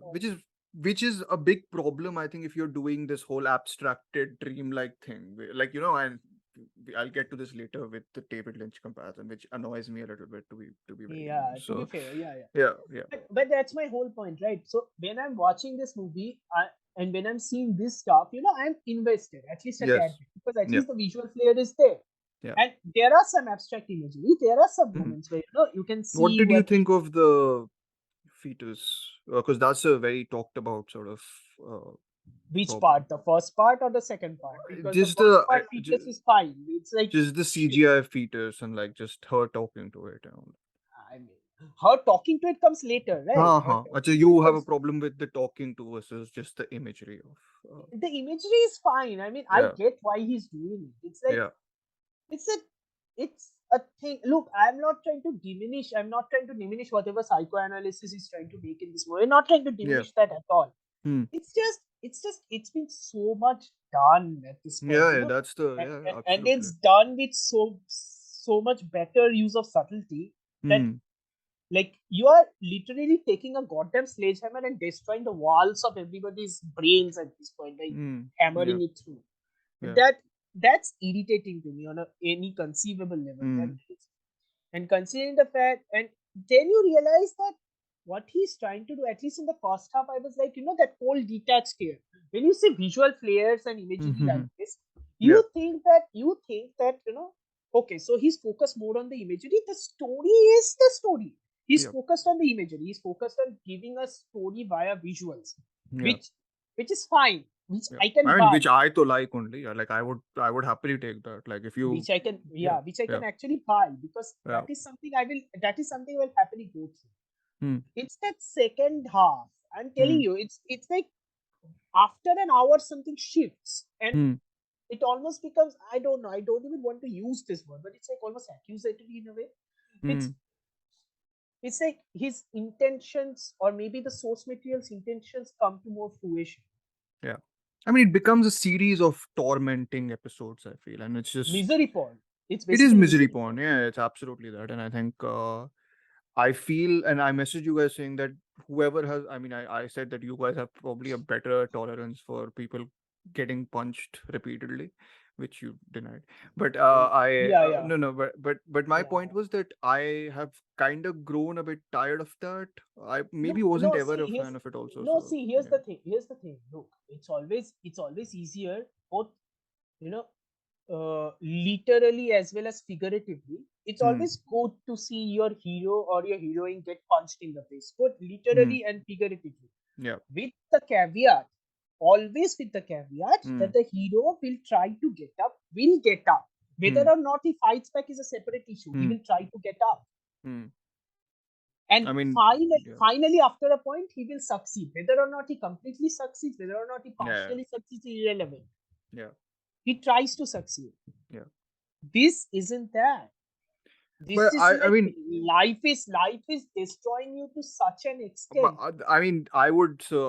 which is a big problem. I think if you're doing this whole abstracted dreamlike thing, like and I'll get to this later with the David Lynch comparison, which annoys me a little bit to be very Yeah, honest. to be So fair, yeah. yeah. But that's my whole point, right? So when I'm watching this movie, and when I'm seeing this stuff, I'm invested, at least a tad Yes. bit, because at Yeah. least the visual flair is there. Yeah. And there are some abstract imagery. There are some Mhm. moments where you can What see did you what think of the fetus? Because that's a very talked about sort of which problem. part, the first part or the second part? Because the Just first part features is fine. It's like just the CGI fetus and like just her talking to it and all. I mean, her talking to it comes later, right? Her Achha, talking to you it have a comes. problem with the talking to versus just the imagery of. The imagery is fine. I mean, I Yeah. get why he's doing it. It's like Yeah. it's a it's a thing. Look, I'm not trying to diminish. I'm not trying to diminish whatever psychoanalysis is trying to make in this movie. I'm not trying to Yeah. diminish that at all. Hmm. It's been so much done at this point, Yeah, that's the and absolutely. it's done with so much better use of subtlety that Hmm. like you are literally taking a goddamn sledgehammer and destroying the walls of everybody's brains at this point, like Hmm. hammering Yeah. it through. Yeah. That's irritating to me on any conceivable level. Hmm. And considering the fact, and then you realize that what he's trying to do, at least in the first half, I was like, that whole detached here. When you see visual flares and imagery like this, Yeah. you think that okay, so he's focused more on the imagery. The story is the story. He's Yeah. focused on the imagery. He's focused on giving a story via visuals, Yeah. which is fine, which Yeah. I can I mean, buy. which I to like only. Yeah, like I would happily take that. Like if you. Which I can which I can Yeah. actually buy, because Yeah. that is something I will happily go through. Hmm. It's that second half. I'm telling you, it's like after an hour something shifts, and Hmm. it almost becomes, I don't know, I don't even want to use this word, but it's like almost accusatory in a way. It's Hmm. it's like his intentions, or maybe the source material's intentions, come to more fruition. Yeah. I mean, it becomes a series of tormenting episodes, I feel. And it's just. Misery porn. It's It is basically misery porn. Yeah, it's absolutely that. And I think I feel, and I messaged you guys saying that whoever has, I mean, I said that you guys have probably a better tolerance for people getting punched repeatedly, which you denied. But Yeah. no, but my Yeah. point was that I have kind of grown a bit tired of that. I maybe No, wasn't no, ever see, a fan of it also. no, So see, here's yeah. the thing. Here's the thing. Look, it's always easier, both, you know, literally as well as figuratively. It's Hmm. always good to see your hero or your heroine get punched in the face, both literally and figuratively. Yeah. With the caveat, always with the caveat Hmm. that the hero will try to get up, Whether Hmm. or not he fights back is a separate issue. He Hmm. will try to get up. Hmm. And I mean, yeah. finally, after a point, he will succeed. Whether or not he completely succeeds, whether or not he Yeah. partially succeeds, is irrelevant. Yeah. He tries to succeed. Yeah. This isn't that. This But is I like mean, life is destroying you to such an but extent. I mean, I would. So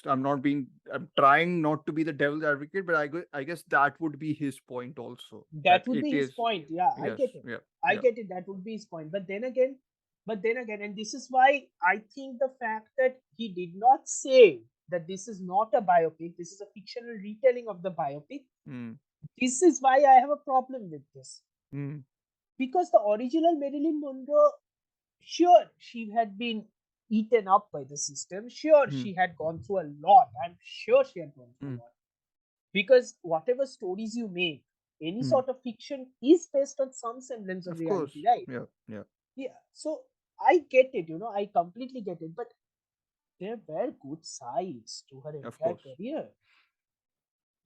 I'm not being. I'm trying not to be the devil's advocate, but I guess that would be his point also. That That would it be his is. point. Yeah, I Yes. get it. Yeah. I Yeah. get it. That would be his point. But then again, and this is why I think the fact that he did not say that this is not a biopic, this is a fictional retelling of the biopic. Hmm. This is why I have a problem with this. Hmm. Because the original Marilyn Monroe, sure, she had been eaten up by the system. Sure, Hmm. she had gone through a lot. I'm sure she had gone through a Hmm. lot. Because whatever stories you make, any Hmm. sort of fiction is based on some semblance of Of course. reality, right? Yeah. Yeah. Yeah. So I get it, I completely get it. But there were good sides to her Of entire course. career.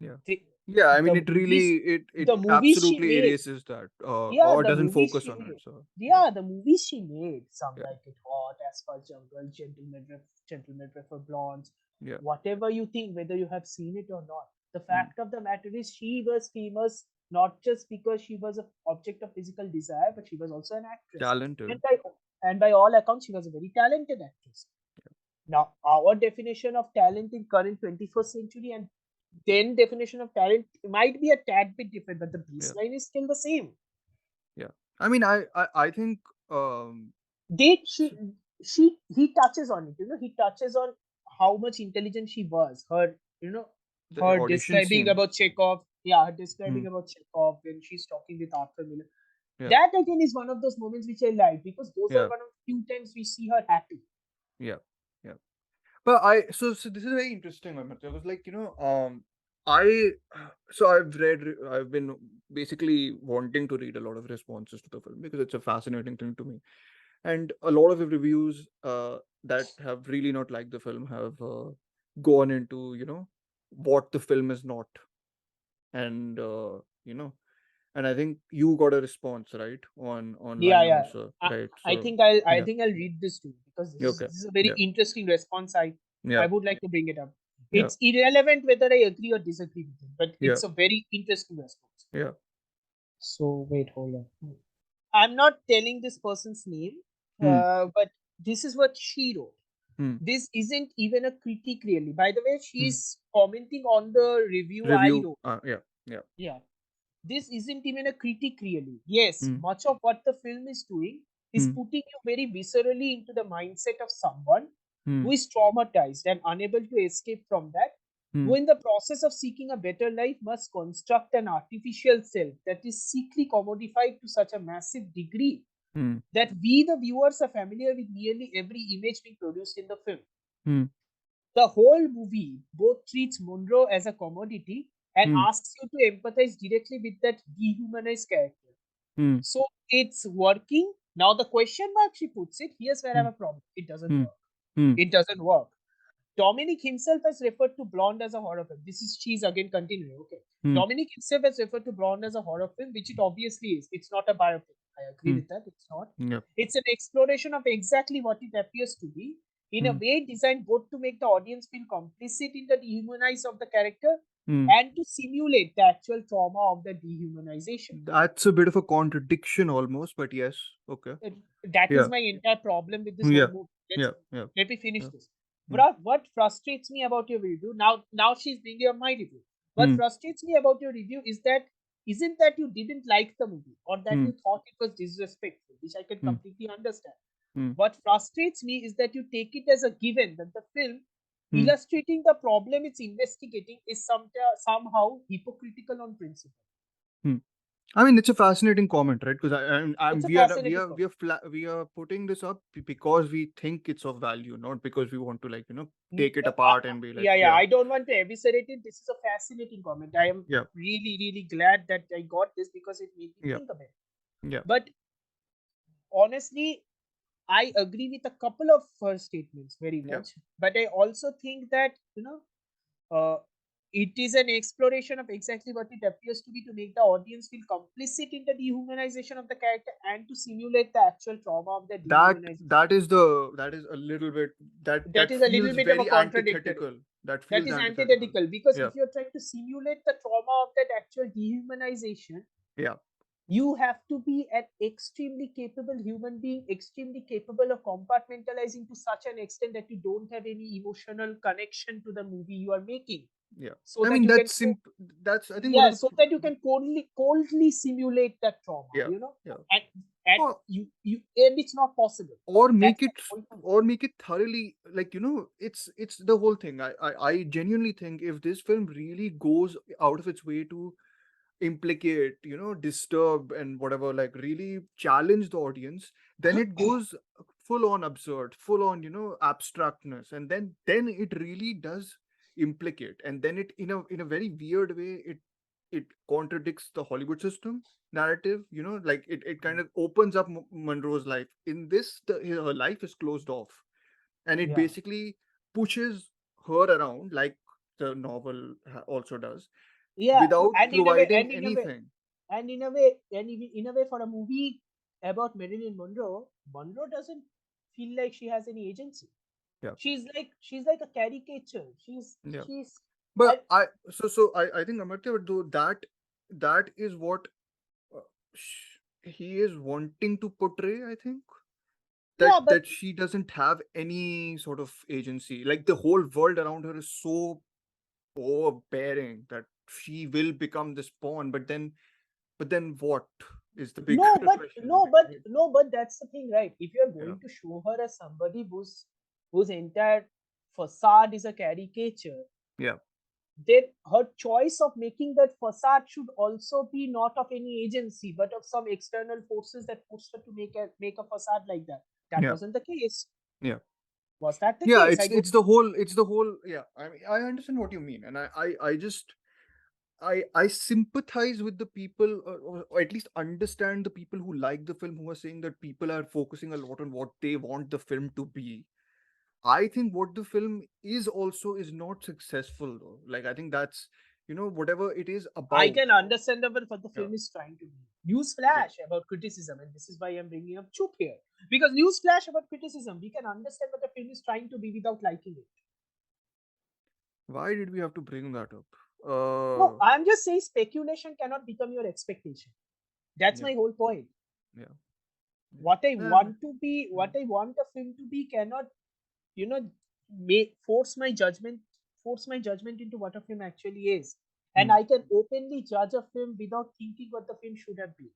Yeah. The, Yeah. I mean, the it really it the movies she absolutely made, erases that, yeah, or the doesn't movies focus she on it. made, So yeah, the movies she made, Some yeah. Like It Hot, Asphalt Jungle, Gentlemen Prefer Blondes, Yeah. whatever you think, whether you have seen it or not. The Hmm. fact of the matter is, she was famous not just because she was an object of physical desire, but she was also an actress. Talented. And by all accounts, she was a very talented actress. Now, our definition of talent in current 21st century and then definition of talent might be a tad bit different, but the baseline is still the same. Yeah. I mean, I think He touches on it, he touches on how much intelligent she was. Her the her audition describing scene. about Chekhov, Yeah, her describing Hmm. about Chekhov when she's talking with Arthur Miller. Yeah. That again is one of those moments which I like because those are Yeah. one of the few times we see her happy. Yeah. Yeah. But so this is very interesting, Amartya, because like I I've been basically wanting to read a lot of responses to the film because it's a fascinating thing to me, and a lot of the reviews that have really not liked the film have gone into what the film is not, and and I think you got a response right on Yeah, online yeah. also, I, right? I So think I yeah, think I'll read this too because this yeah, is okay, this is a very yeah, interesting response. I yeah, would like to bring it up. yeah, It's irrelevant whether I agree or disagree with it, but yeah, it's a very interesting response. yeah. So wait, hold on. I'm not telling this person's name, Hmm. but this is what she wrote. Hmm. This isn't even a critique, really. By the way, Hmm. she's commenting on the review I Review. wrote. Yeah, yeah. Yeah. This isn't even a critique, really. Yes, Hmm. much of what the film is doing is Hmm. putting you very viscerally into the mindset of someone Hmm. who is traumatized and unable to escape from that, Hmm. who, in the process of seeking a better life, must construct an artificial self that is sickly commodified to such a massive degree Hmm. that we, the viewers, are familiar with nearly every image being produced in the film. Hmm. The whole movie both treats Monroe as a commodity and Hmm. asks you to empathize directly with that dehumanized character. Hmm. So it's working. Now, the question mark she puts it, here's where I Hmm. have a problem. It doesn't Hmm. work. Hmm. It doesn't work. Dominik himself has referred to Blonde as a horror film. This is she's again continuing. Okay. Hmm. Dominik himself has referred to Blonde as a horror film, which it obviously is. It's not a biopic. I agree Hmm. with that. It's not. Yeah. It's an exploration of exactly what it appears to be, in a Hmm. way designed both to make the audience feel complicit in the dehumanize of the character Hmm. and to simulate the actual trauma of the dehumanization. That's a bit of a contradiction almost, but yes. Okay. Uh, That is Yeah. my entire problem with this whole Yeah. movie. Yeah. Yeah. Let me finish Yeah. this. Hmm. What frustrates me about your review now she's bringing up my review. What Hmm. frustrates me about your review is that isn't that you didn't like the movie or that Hmm. you thought it was disrespectful, which I can Hmm. completely understand. Hmm. What frustrates me is that you take it as a given that the film Hmm. illustrating the problem it's investigating is somehow hypocritical on principle. Hmm. I mean, it's a fascinating comment, right? Because I'm It's a fascinating we comment. are we are putting this up because we think it's of value, not because we want to like take it apart and be like, Yeah, yeah, I don't want to eviscerate it. This is a fascinating comment. I am yeah, really, really glad that I got this because it made me yeah, think about it. yeah, But honestly, I agree with a couple of her statements very yeah. much. But I also think that, uh, it is an exploration of exactly what it appears to be to make the audience feel complicit in the dehumanization of the character and to simulate the actual trauma of the That dehumanization. that is a little bit That that is a little feels bit of a very contradictory. antithetical. That That feels is antithetical. antithetical because Yeah, if you're trying to simulate the trauma of that actual dehumanization, yeah, you have to be an extremely capable human being, extremely capable of compartmentalizing to such an extent that you don't have any emotional connection to the movie you are making, yeah. so I that mean, you can that's simple. That's I think one yeah, of the so that you can coldly simulate that trauma, yeah, yeah. and and Or you and it's not possible. or That's make the it whole point. thoroughly like it's the whole thing. I genuinely think if this film really goes out of its way to implicate, disturb and whatever, like really challenge the audience, then it goes full on absurd, full on, abstractness, and then it really does implicate, and then it in a very weird way it contradicts the Hollywood system narrative, like it kind of opens up Monroe's life. In this, her life is closed off, and it Yeah, basically pushes her around like the novel also does, yeah, without and in a way, providing anything. in a way, for a movie about Marilyn Monroe, Monroe doesn't feel like she has any agency. Yeah, She's like a caricature. yeah. She's I, But I think Amartya, though, that is what he is wanting to portray. I think yeah, but that she doesn't have any sort of agency. Like the whole world around her is so overbearing that she will become this pawn. But then what is the big no, but question, no, but right? no, but that's the thing, right? If you're Yeah, going to show her as somebody whose entire facade is a caricature, yeah, then her choice of making that facade should also be not of any agency, but of some external forces that forced her to make a facade like that. That Yeah. wasn't the case. Yeah. Was that the Yeah, case? I don't. it's the whole yeah. I mean, I understand what you mean, and I just I sympathize with the people, or at least understand the people who like the film, who are saying that people are focusing a lot on what they want the film to be. I think what the film is also is not successful though. Like I think that's whatever it is I about. can understand what the Yeah, film is trying to be. yeah. Newsflash about criticism, and this is why I'm bringing up Chup here. Because newsflash about criticism, we can understand what the film is trying to be without liking it. Why did we have to bring that up? No, I'm just saying speculation cannot become your expectation. That's Yeah, my whole point. yeah, What I yeah. want to be, what I want a film to be, cannot, you know, make force my judgment into what a film actually is. And Hmm. I can openly judge a film without thinking what the film should have been.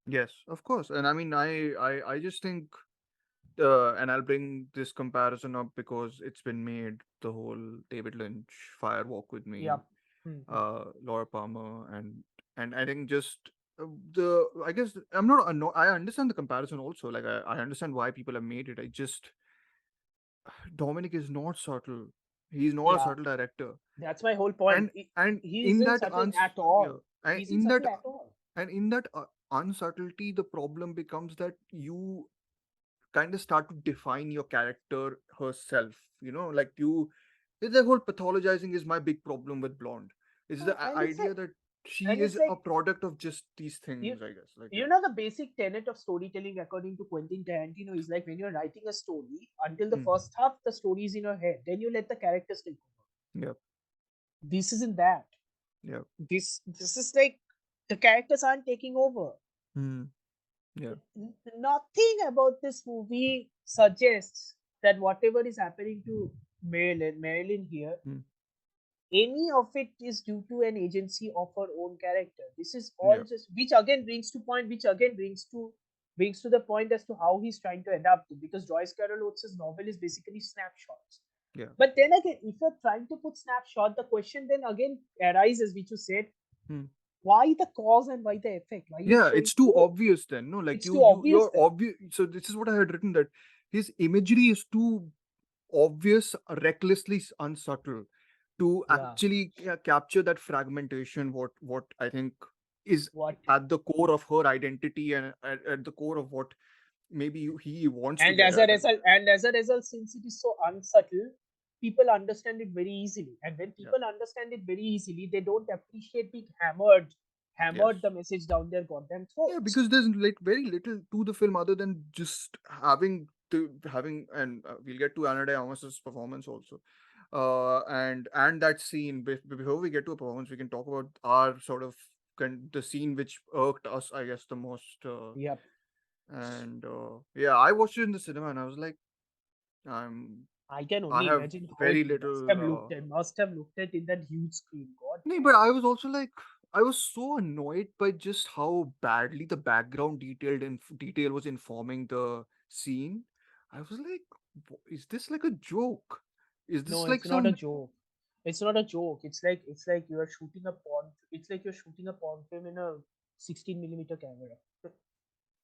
Yes, of course. And I mean, I just think, and I'll bring this comparison up because it's been made, the whole David Lynch, Fire Walk with Yeah. Me, Mhm. Laura Palmer, and I think just I guess I'm not I understand the comparison also. Like I understand why people have made it. I just Dominic is not subtle. He's not a Yeah. subtle director, That's my whole point. and and He in isn't that subtle at all. yeah, and He isn't in that subtle at all. and in that unsubtlety, the problem becomes that you kind of start to define your character herself. Like it's the whole pathologizing is my big problem with Blonde. It's the And it's idea like, that she and it's is a like product of just these you, things, I guess. Like you know the basic tenet of storytelling according to Quentin Tarantino is like when you're writing a story, until the mm, first half the story is in your head, then you let the characters take over. yeah, This isn't that. yeah, This is like the characters aren't taking over. mm, yeah, Nothing about this movie suggests that whatever is happening to Marilyn here, mm, any of it is due to an agency of her own character. This is all yeah, just, which again brings to the point as to how he's trying to adapt it. Because Joyce Carol Oates' novel is basically snapshots. yeah, But then again, if you're trying to put snapshot, the question then again arises, which you said, mm. why the cause and why the effect? Why you Yeah, showing it's too both? obvious then. No, like It's too obvious you're then. obvious. So this is what I had written, that his imagery is too obvious, recklessly unsubtle to Yeah. actually capture that fragmentation. What I think is What? at the core of her identity, and at the core of what maybe he wants to And get as a at. And result, since it is so unsubtle, people understand it very easily. And when yeah, people understand it very easily, they don't appreciate being yes, hammered the message down their goddamn yeah, throats. because there's like very little to the film other than just having, and we'll get to Anna de Armas's performance also. And that scene, before we get to a performance, we can talk about our sort of the scene which irked us, I guess, the most. Yep. And yeah, I watched it in the cinema, and I was like, I'm I can I only have imagine how it very must little. have looked at in that huge screen. God No, but damn. I was also like, I was so annoyed by just how badly the background detail was informing the scene. I was like, is this like a joke? Is No, this it's like not a some? joke. It's not a joke. It's like you are shooting a porn. It's like you're shooting a porn film in a 16 millimeter camera.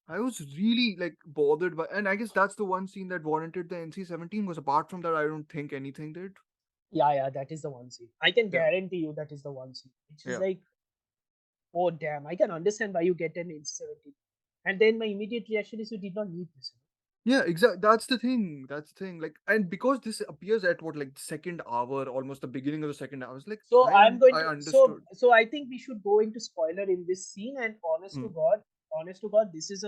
I was really like bothered by, and I guess that's the one scene that warranted the NC-17. Was apart from that, I don't think anything did. Yeah, that is the one scene. I can Yeah, guarantee you that is the one scene. Which is yeah. like, oh damn, I can understand why you get an N17. And then my immediate reaction is you did not need this. Yeah, exactly. That's the thing. That's the thing. Like, and because this appears at what, like, the second hour, almost the beginning of the second hour, I was like, So I'm going I to understood. so I think we should go into spoiler in this scene. And Mm, honest to God, this is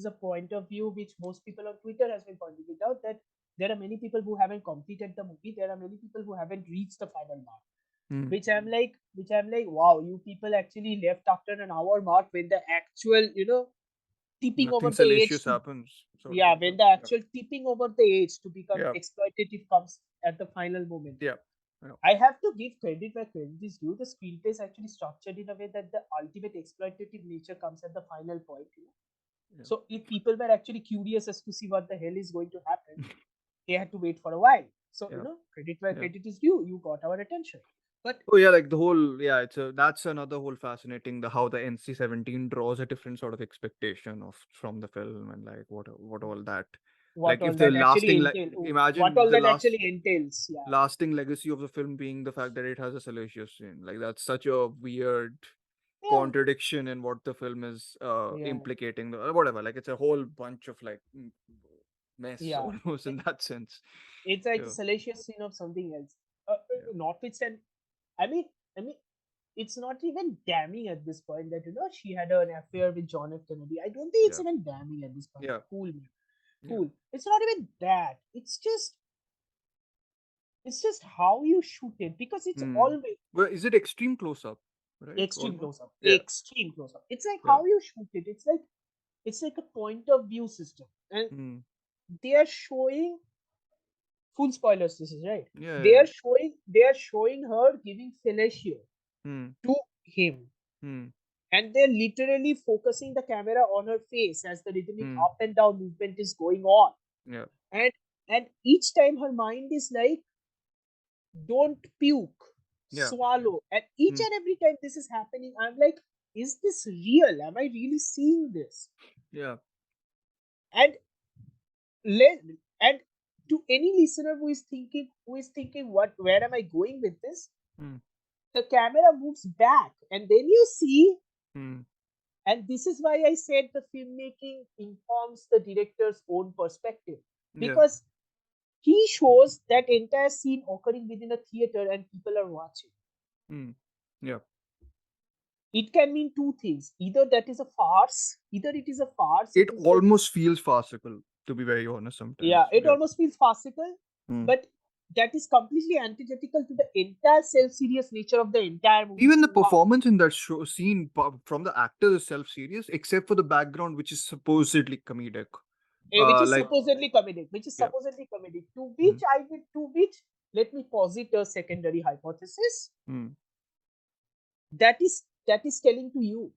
a point of view which most people on Twitter has been pointing it out, that there are many people who haven't completed the movie. There are many people who haven't reached the final mark. mm. Which I'm like, wow, you people actually left after an hour mark when the actual, tipping over Nothing the edge salacious to, happens, so to yeah, say. But when the yeah, actual tipping over the edge to become yeah, exploitative comes at the final moment. yeah, I know. I have to give credit where credit is due. The screenplay is actually structured in a way that the ultimate exploitative nature comes at the final point. Yeah, So if people were actually curious as to see what the hell is going to happen, they had to wait for a while. So yeah, credit where yeah, credit is due. You got our attention. But Oh yeah, like the whole it's that's another whole fascinating how the NC-17 draws a different sort of expectation of from the film and like what all that what like all if the that actually lasting what imagine all the that actually entails. Yeah, lasting legacy of the film being the fact that it has a salacious scene. Like that's such a weird yeah, contradiction in what the film is yeah, implicating whatever. Like it's a whole bunch of like mess yeah. almost in that sense. It's like a Yeah. salacious scene of something else. Yeah. Notwithstanding, I mean, I mean, it's not even damning at this point that she had an affair with John F. Kennedy. I don't think it's Yeah. even damning at this point. Yeah. Cool, man. Yeah. Cool. It's not even that. It's just how you shoot it because it's Hmm. always Well, is it extreme close up? Right? extreme Almost. close up. Yeah. Extreme close up. It's like Yeah. how you shoot it. It's like a point of view system, and Hmm. they are showing full spoilers. This is right. Yeah. They Yeah. are showing her giving fellatio Hmm. to him, Hmm. and they're literally focusing the camera on her face as the rhythmic Hmm. up and down movement is going on, Yeah. and each time her mind is like, don't puke, Yeah. swallow, and each Hmm. and every time this is happening, I'm like, is this real? Am I really seeing this? Yeah. And let and to any listener who is thinking where am I going with this, Hmm. the camera moves back and then you see, Hmm. and this is why I said the filmmaking informs the director's own perspective, Yeah. because he shows that entire scene occurring within a theater and people are watching. Hmm. Yeah. It can mean two things: either that is a farce, either it is a farce, It it is just, almost feels farcical, to be very honest, yeah, sometimes. it Yeah. almost feels farcical, Hmm. but that is completely antithetical to the entire self-serious nature of the entire movie Even the throughout. performance in that show scene from the actor is self-serious, except for the background, which is supposedly comedic. Which is Like, supposedly comedic, yeah. to Hmm. which let me posit a secondary hypothesis. Hmm. That is telling to you,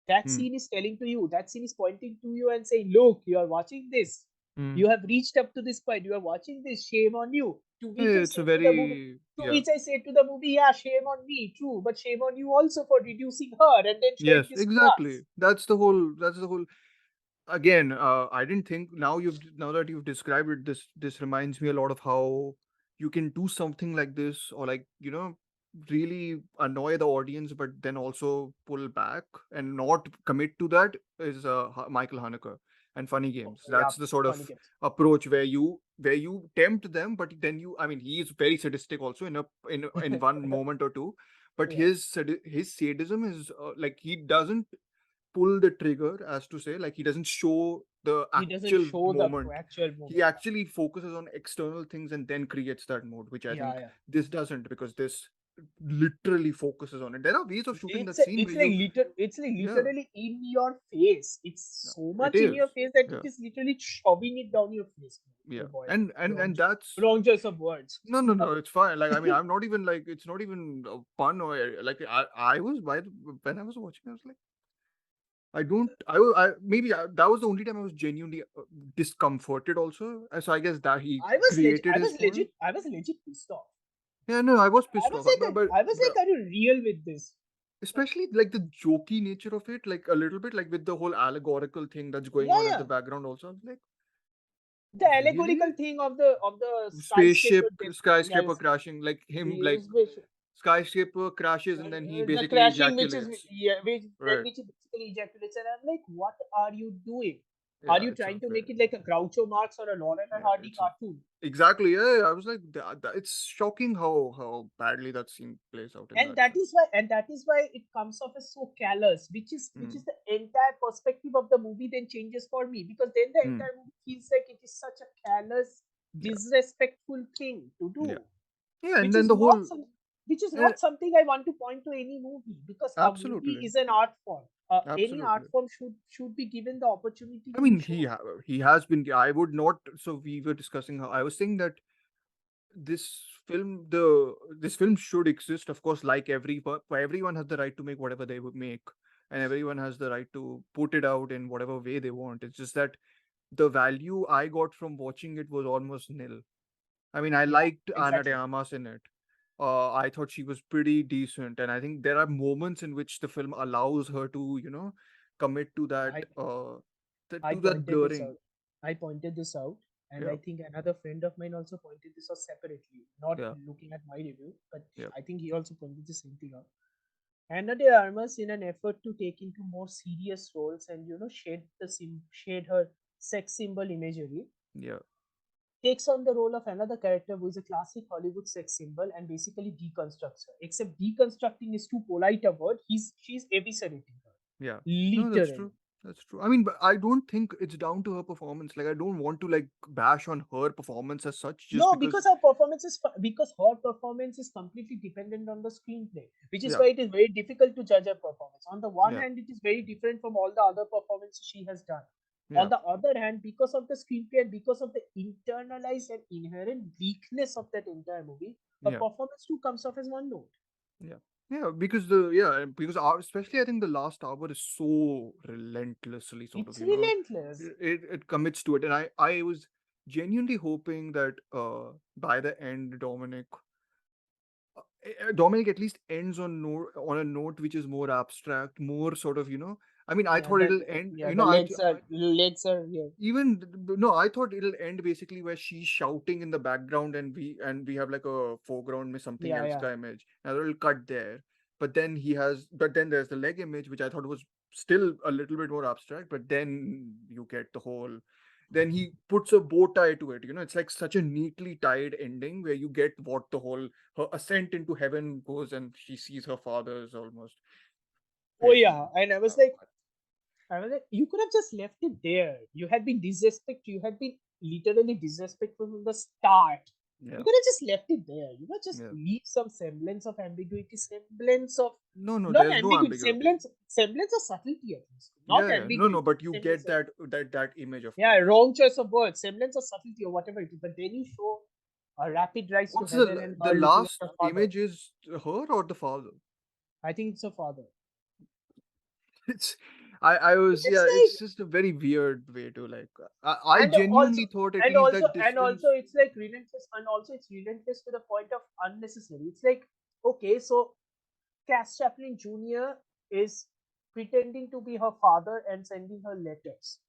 that Hmm. scene is telling to you, that scene is pointing to you and saying, look, you are watching this, Hmm. you have reached up to this point, you are watching this, shame on you. To Yeah, which I it's a say to the movie, very yeah. yeah, shame on me, true, but shame on you also for reducing her and then showing Yes, this exactly. crux. That's the whole again, I didn't think now that you've described it, this reminds me a lot of how you can do something like this or like really annoy the audience but then also pull back and not commit to that is Michael Haneke and Funny Games. Okay, yeah, That's the sort funny of games. approach where you tempt them but then I mean he is very sadistic also in one moment or two, but Yeah, his sadism is like he doesn't pull the trigger, as to say, like he doesn't show the he doesn't actual show the moment. actual He moment. actually focuses on external things and then creates that mode, which I Yeah, think yeah. this doesn't, because this literally focuses on it. There are ways of shooting that it's scene where it's like you it's like yeah, literally in your face. It's yeah, so it much in is. your face that it Yeah, is literally shoving it down your face. yeah. Oh boy, And wrong, that's wrong choice of words. no, it's fine. Like I mean, I'm not even like it's not even a pun or like I was when I was watching, I was like I don't. Maybe that was the only time I was genuinely discomforted. Also, so I guess that he created his point. I was legit pissed off. Yeah, no, I was I pissed was off. like, are you real with this? Especially like the jokey nature of it, like a little bit, like with the whole allegorical thing that's going Yeah, on at the yeah. background. Also, I was like, The really? allegorical thing of the skyscraper Spaceship, death. Yeah, skyscraper crashing, like him, like skyscraper crashes and then he the basically crashing, which is, ejaculates. yeah, Right. which basically ejaculates, and I'm like, what are you doing? Are Yeah, you it's a trying to very make it like a Groucho Marx or a Laurel and yeah, Hardy it's a cartoon? exactly, yeah. I was like, it's shocking how badly that scene plays out in And that that film. is why, it comes off as so callous, which Mm, is the entire perspective of the movie then changes for me, because then the mm, entire movie feels like it is such a callous, yeah, disrespectful thing to yeah, do, yeah, and which then is the not whole some, which is uh, not something I want to point to any movie, because a movie absolutely, is an art form. Any art absolutely. form should be given the opportunity I to be mean, shown. he has been. I would not. So we were discussing how I was saying that this this film should exist, of course, like everyone has the right to make whatever they would make, and everyone has the right to put it out in whatever way they want. It's just that the value I got from watching it was almost nil. I mean, I Yeah, liked Ana de exactly. Armas in it, I thought she was pretty decent, and I think there are moments in which the film allows her to, commit to that, I I to that pointed this blurring. out. I pointed this out, and Yeah, I think another friend of mine also pointed this out separately, not yeah, looking at my review, but yeah, I think he also pointed the same thing out. Anna de Armas, in an effort to take into more serious roles and shade her sex symbol imagery, yeah. takes on the role of another character who is a classic Hollywood sex symbol and basically deconstructs her. Except deconstructing is too polite a word. She's eviscerating her, Yeah. No, that's literally. true. That's true. I mean, but I don't think it's down to her performance. Like, I don't want to like bash on her performance as such, just No, because because. her performance is completely dependent on the screenplay, which is Yeah, why it is very difficult to judge her performance. On the one yeah, hand, it is very different from all the other performances she has done. On yeah, the other hand, because of the screenplay and because of the internalized and inherent weakness of that entire movie, her yeah, performance too comes off as one note. yeah, yeah. Because especially I think the last hour is so relentlessly sort of It's relentless. it commits to it, and I was genuinely hoping that by the end Dominic at least ends on a note which is more abstract, more sort of, I mean, I Yeah, thought that it'll end, yeah, the legs are here. even no, I thought it'll end basically where she's shouting in the background, and we have like a foreground with something Yeah, else yeah. ka image, and it'll cut there. But then there's the leg image, which I thought was still a little bit more abstract, but then you get the whole. Then he puts a bow tie to it. It's like such a neatly tied ending where you get what the whole her ascent into heaven goes, and she sees her father's almost Oh face. yeah, and I was like, you could have just left it there. You had been disrespectful. You had been literally disrespectful from the start. You Yeah, could have just left it there. Just yeah. leave some semblance of ambiguity, semblance of No, no, not there's no ambiguity, ambiguity. semblance of subtlety at least. Not Yeah, yeah. No, no, ambiguity, but you semblance get of that image, of yeah, course. wrong choice of words, semblance of subtlety or whatever it is. But then you show a rapid rise to What's heaven and the her looking at last her father. image is her or the father? I think it's her father. It's I was It's yeah. like It's just a very weird way to like. I and also genuinely thought at least that and also distance. it's like relentless and also it's relentless to the point of unnecessary. It's like, okay, so Cass Chaplin Jr. is pretending to be her father and sending her letters.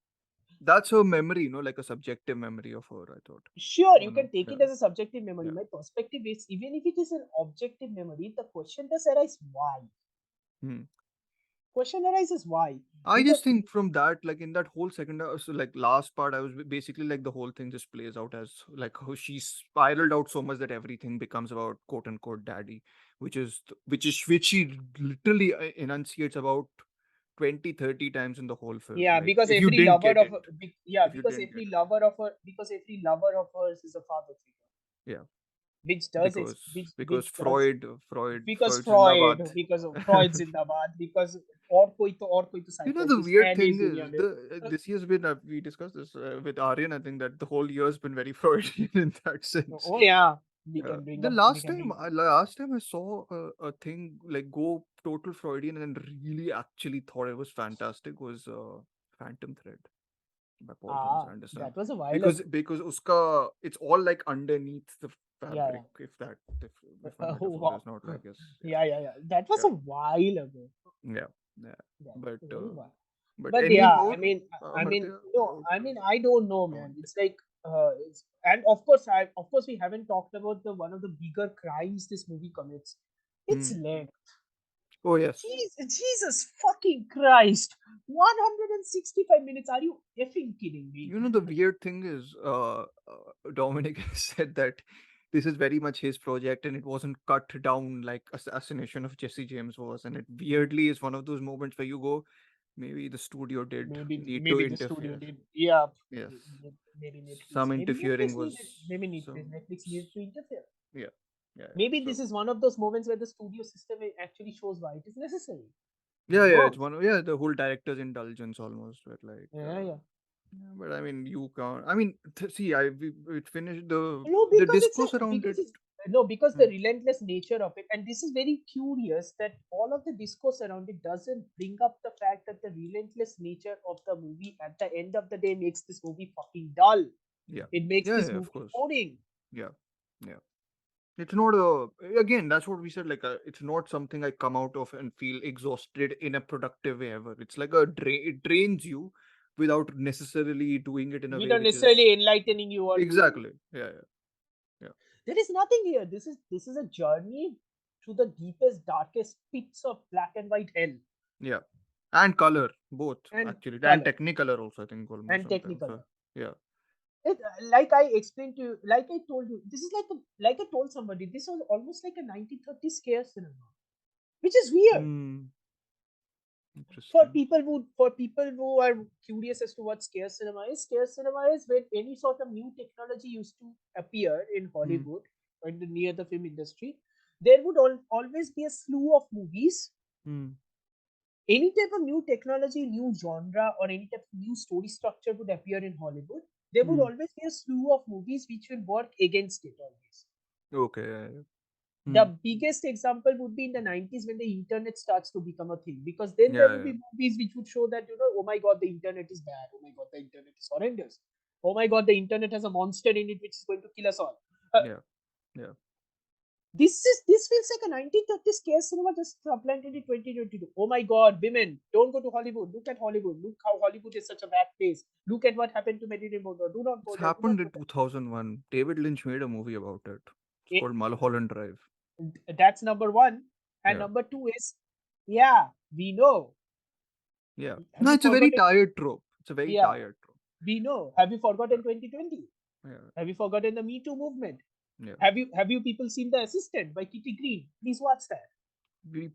That's her memory, like a subjective memory of her. I thought. Sure, you No, no, can take yeah, it as a subjective memory. yeah. My perspective is, even if it is an objective memory, the question does arise why. Hmm. Question arises why. I In the just think from that, like in that whole second, so like last part, I was basically like the whole thing just plays out as like how she spiraled out so much that everything becomes about quote unquote daddy, which she literally enunciates about 20, 30 times in the whole film. yeah, Like because if you every didn't lover get of it, yeah, if you didn't get it, because every lover of hers is a father figure, yeah, which does because which because does because Freud Zindabad. Because of Freud Zindabad, because और कोई तो The psychiatrist weird है नहीं thing इस is दुनिया में. this year's been we discussed this with Aryan. I think that the whole year's been very Freudian in that sense. Oh yeah, The last time I saw a thing like go total Freudian and really actually thought it was fantastic was Phantom Thread by Paul Thomas Anderson, that was a while because ago. uska it's all like underneath the Yeah, fabric, if my yeah. metaphor is not, I guess. Yeah, Yeah. That was yeah, a while ago. yeah, yeah. That But was a very while. but But any yeah, more I mean, Amartya no, about I don't know, man. Dominik? It's like, and of course, we haven't talked about the one of the bigger crimes this movie commits. It's Hmm. length. Oh yes. Jesus fucking Christ! 165 minutes. Are you effing kidding me? The weird thing is, Dominic said that this is very much his project and it wasn't cut down like Assassination of Jesse James was. And it weirdly is one of those moments where you go, maybe the studio did need to Maybe the studio interfere. did. Yeah, Yes. maybe Netflix. Some Maybe interfering Netflix was needed. Maybe some, Netflix needed to interfere. yeah, yeah. Maybe So, this is one of those moments where the studio system actually shows why it is necessary. yeah, Who yeah, it's knows? the whole director's indulgence almost, but like, Yeah. yeah, but I mean, you can't. I mean, see, it finished No, the because it's discourse a around because it. it's no because the Hmm. relentless nature of it, and this is very curious that all of the discourse around it doesn't bring up the fact that the relentless nature of the movie at the end of the day makes this movie fucking dull. Yeah, It makes yeah, this yeah, of movie course. boring. Yeah, yeah. It's not a again. That's what we said. Like, it's not something I come out of and feel exhausted in a productive way ever. It's like it drains you without necessarily doing it in a way without which is necessarily enlightening you or doing it. exactly. Yeah, yeah, There is nothing here. This is a journey to the deepest, darkest pits of black and white hell yeah. And color, both and actually, and color technicolor also. I think almost and sometimes. technicolor. Yeah. Like I explained to you, like I told you, this is like I told somebody, this was almost like a 1930s scare cinema, which is weird Hmm. for Interesting. people who are curious as to what scare cinema is. Scare cinema is when any sort of new technology used to appear in Hmm. Hollywood or near the film industry. There would always be a slew of movies. Hmm. Any type of new technology, new genre, or any type of new story structure would appear in Hollywood. There would Hmm. always be a slew of movies which will work against it always. Okay. Yeah. The Hmm. biggest example would be in the 90s when the internet starts to become a thing, because then there Yeah. would Yeah. be movies which would show that, oh my god, the internet is bad. Oh my god, the internet is horrendous. Oh my god, the internet has a monster in it which is going to kill us all. Yeah. Yeah. This feels like a 1930s scare cinema just supplanted in 2022. Oh my god, women, don't go to Hollywood. Look at Hollywood. Look how Hollywood is such a bad place. Look at what happened to Marilyn Monroe. Do not go It's there. Do not happened in go there. 2001. David Lynch made a movie about it. It's Eh, called Mulholland Drive. that's number one. And Yeah. number two is, yeah, we know. Yeah. Have No, you it's a very forgotten? tired trope. It's a very Yeah, tired trope. we know. Have you Yeah. forgotten 2020? Yeah. Have you forgotten the Me Too movement? Yeah. Have you people seen The Assistant by Kitty Green? Please watch that.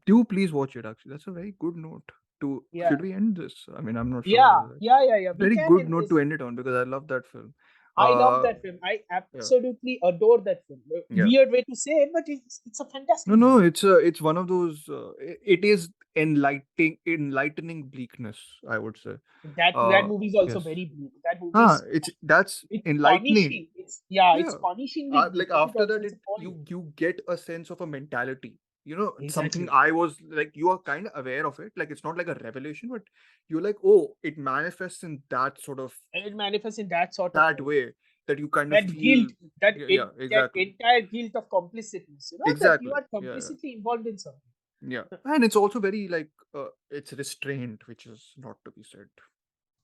Do please watch it, actually. That's a very good note to. Yeah, Should we end this? I mean, I'm not sure yeah, whether yeah, yeah, yeah. We very can good end note this. to end it on because I love that film. I love Uh, that film. I yeah. absolutely adore that film. Yeah. Weird way to say it, but it's a No, fantastic no, movie. it's one of those. It is enlightening bleakness, I would say. That movie is also Yes. very bleak. That movie is It's that's it's enlightening. punishing. It's Yeah. punishingly bleak, Like but it after also that, is appalling. you get a sense of a mentality. It's something Exactly. I was like, you are kind of aware of it. Like, it's not like a revelation, but you're like, oh, it manifests in that sort of And it manifests in that sort of that way. way that you kind of That feel. guilt, that Yeah, in, yeah, that exactly, entire guilt of complicitness, that you exactly. are Yeah, yeah, complicitly involved in something. yeah. And it's also very like it's restrained, which is not to be said.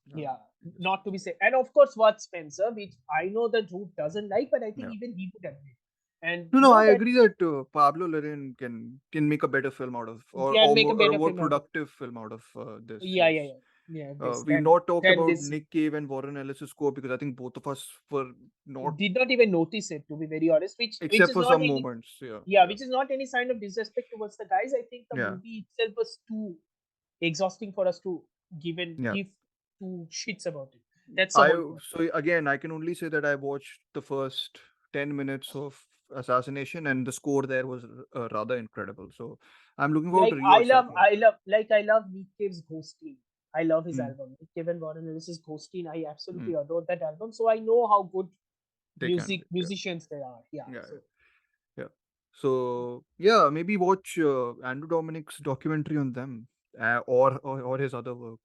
Yeah, Yes. not to be said. And of course, what Spencer, which I know that Dhruv doesn't like, but I think Yeah. even he would admit. And No, I that agree that Pablo Larraín can make a better film out of, can or make a more or a better more film out of. productive film out of this. Yeah, yeah, Yes. yeah. Yeah, this We've then not talked then about this Nick Cave and Warren Ellis's score because I think both of us were not, did not even notice it, to be very honest. Which except is for not some any, moments. Yeah, yeah, yeah, which is not any sign of disrespect towards the guys. I think the yeah, movie itself was too exhausting for us to yeah. give two shits about it. That's the I whole point. so again, I can only say that I watched the first 10 minutes of Assassination, and the score there was rather incredible. So I'm looking forward to Like I rewatch that love, one. I love, like I love Nick Cave's Ghosteen. I love his Hmm. album. Nick Cave and Warren Ellis's Ghosteen. I absolutely Hmm. adore that album. So I know how good They can be. Yeah, musicians they are. Yeah. yeah, So yeah. So yeah, maybe watch Andrew Dominik's documentary on them, or his other work,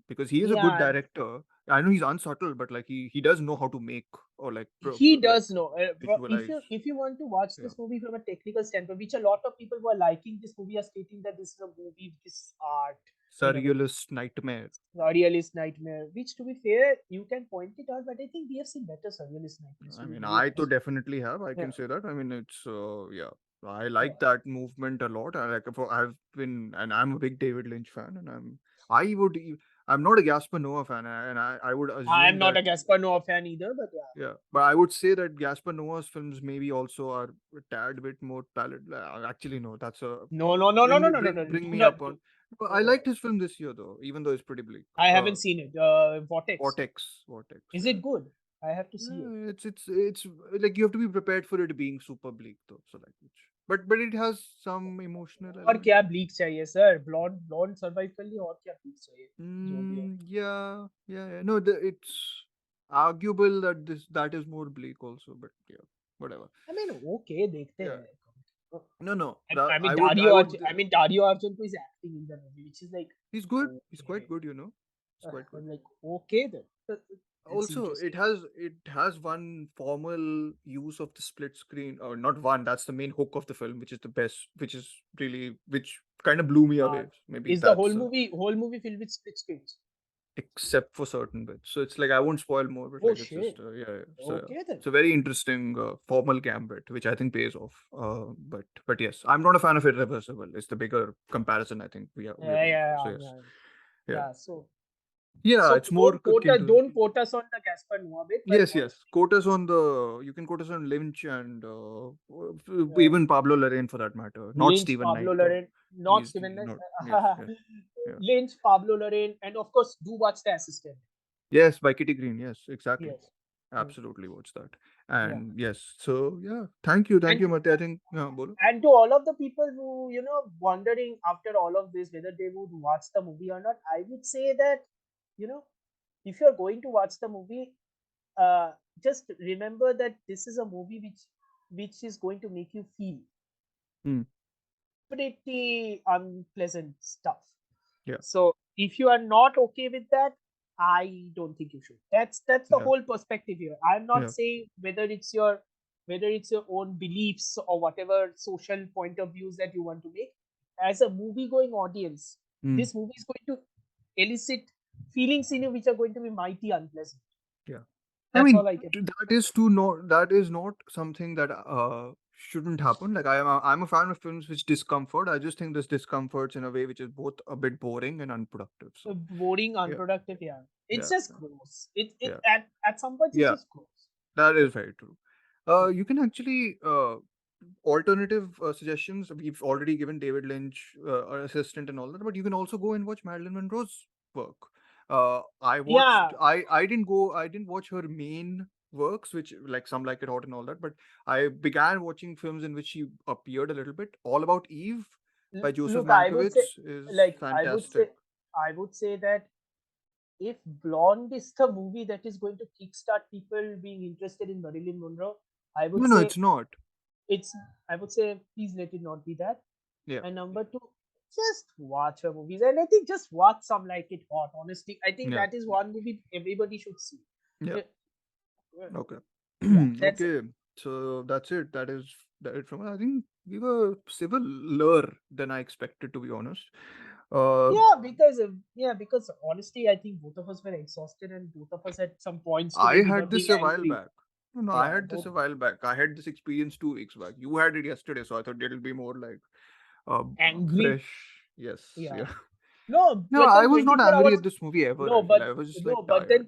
because he is a good yeah, director. I know he's unsubtle, but like he does know how to make or like he like does know. If visualize. you want to watch Yeah, this movie from a technical standpoint, which a lot of people who are liking this movie are stating that this is a movie, this art in a way, Surrealist nightmare. surrealist nightmare. Which, to be fair, you can point it out, but I think we have seen better surrealist nightmares. I To be mean, very I to honest. definitely have. I Yeah, can say that. I mean, it's yeah. I yeah. like that movement a lot. I've been, and I'm a big David Lynch fan, and I would I'm not a Gaspar Noé fan, and I would I am assume not that. a Gaspar Noé fan either, but yeah. Yeah, but I would say that Gaspar Noé's films maybe also are a tad bit more palatable. Actually, no, that's a No, no, no, no, bring no, me no, no, bring no. bring Do me not. up on. But I Uh, liked his film this year though, even though it's pretty bleak. I haven't seen it. Vortex. Vortex. Is Yeah. it good? I have to see it. It's like you have to be prepared for it being super bleak though. So like, but it has some emotional और element. क्या bleak चाहिए sir? Blonde survive कर लिए और क्या bleak चाहिए? जो भी है. Yeah. No, it's arguable that that is more bleak also, but yeah, whatever. I mean, okay, देखते Yeah. हैं. No. I mean, I would. Dario Argento is acting in the movie, which is like, He's good. He's quite okay. good. He's quite good. I'm like, okay then. It's Also, interesting. it has one formal use of the split screen, or not one. That's the main hook of the film, which is the best, which kind of blew me Uh, away. Maybe is the that's whole movie filled with split screens? except for certain bits. So it's like I won't spoil more, but Oh like it's shit. just yeah. So yeah, Okay then. it's a very interesting formal gambit, which I think pays off. But yes, I'm not a fan of Irreversible. It's the bigger comparison I think we are Yeah, going for. yeah, So yeah, yes, yeah. yeah, Yeah, yeah. so It's more akin to don't quote us on the Gaspar Noé bit, but yes, yes. honestly, Quote us on the you can quote us on Lynch and uh, even Pablo Larraín for that matter. Not Lynch, Stephen Knight Pablo though. Larraín, not He's Steven, not. Yes, yes, yeah. Lynch, Pablo Larraín, and of course, do watch The Assistant. Yes, by Kitty Green. Yes, exactly. Yes. Mm, Absolutely watch that. yeah. And yes, so yeah, thank And you, Mate. I think bolo. and to all of the people who wondering after all of this whether they would watch the movie or not, I would say that you know if you're going to watch the movie, uh, just remember that this is a movie which is going to make you feel Hmm. pretty unpleasant stuff. Yeah, So if you are not okay with that, I don't think you should. That's the yeah, whole perspective here. I'm not yeah. saying whether it's your own beliefs or whatever social point of views that you want to make. As a movie going audience, Hmm. this movie is going to elicit feelings in you which are going to be mighty unpleasant. Yeah. I That's mean, all I can. that is not something that shouldn't happen. Like I'm a fan of films which discomfort. I just think this discomforts in a way which is both a bit boring and unproductive. So Boring, yeah, unproductive. Yeah, it's yeah, just gross. It yeah, at some point it's yeah. just gross. That is very true. Yeah. You can actually alternative suggestions. We've already given David Lynch, our assistant, and all that, but you can also go and watch Marilyn Monroe's work. Yeah, I didn't go. I didn't watch her main works, which like Some Like It Hot and all that. But I began watching films in which she appeared a little bit. All About Eve by Joseph Look, I would say, Mankiewicz is like, fantastic. I would say that if Blonde is the movie that is going to kickstart people being interested in Marilyn Monroe, I would No, no, say it's not. it's. I would say, please let it not be that. Yeah, And number two, just watch her movies, and I think just watch Some Like It Hot. Honestly, I think yeah, that is one movie everybody should see. yeah. Uh, Okay. Yeah, that's it. Okay. So that's it. That it from. I think we were civil than I expected, to be honest. Uh, Because honestly, I think both of us were exhausted, and both of us at some points I today did had not being this a while angry. back. No, I Yeah, had this both. a while back. I had this experience 2 weeks back. You had it yesterday, so I thought it'll be more like uh, Angry. fresh. Yes. Yeah. Yeah. No, No, but I then was not 24 angry hours. at this movie ever. No, I feel but I was just like no, tired.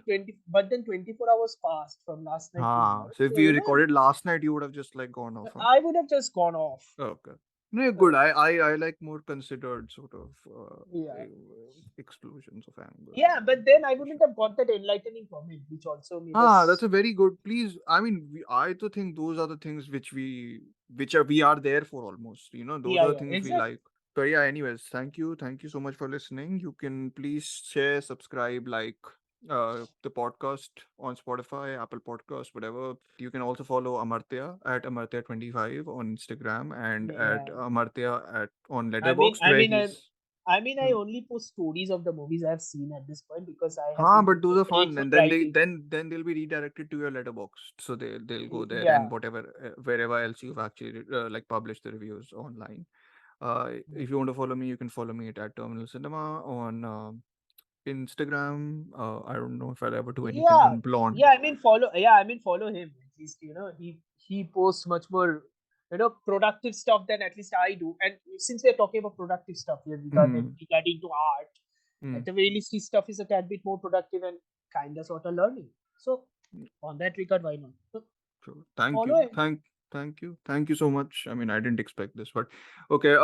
but then 24 hours passed from last night till Ah, now. so if So we recorded last night, you would have just like gone off, huh? I would have just gone off. Okay. No, Uh, good. I like more considered sort of yeah. explosions of anger Yeah, and but then I wouldn't passion. have got that enlightening comment, which also made Ah, that's us. a very good. Please, I mean, I to think those are the things we are there for almost. Those Yeah, are the yeah, things we exactly. like. But yeah, anyways, thank you so much for listening. You can please share, subscribe, like the podcast on Spotify, Apple Podcast, whatever. You can also follow Amartya at Amartya25 on Instagram and at Yeah. Amartya at on I mean, Letterboxd I where mean, I, he's. I mean, I Hmm. only post stories of the movies I've seen at this point because I have Huh, been but taking those a are break fun, from and writing. then they'll be redirected to your letterbox, so they'll go there and Yeah. whatever wherever else you've actually like published the reviews online. If you want to follow me, you can follow me at Terminal Cinema on Instagram. I don't know if I'll ever do anything Yeah, on Blonde. yeah. I mean, follow. Yeah, I mean, follow him. At least he posts much more productive stuff than at least I do. And since we're talking about productive stuff here Hmm. regarding to art, Hmm. at the very least, his stuff is a tad bit more productive and kind of sort of learning. So on that regard, why not? So Sure. Thank follow you. him. Thank you so much. I mean, I didn't expect this, but okay.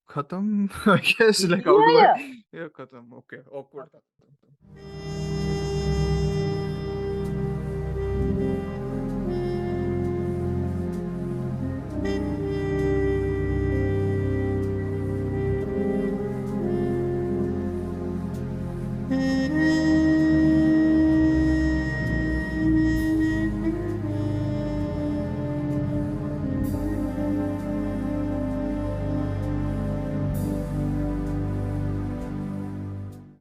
Khatam. I guess like how Yeah, do I? yeah. Yeah, khatam. Okay. Awkward. Khatam.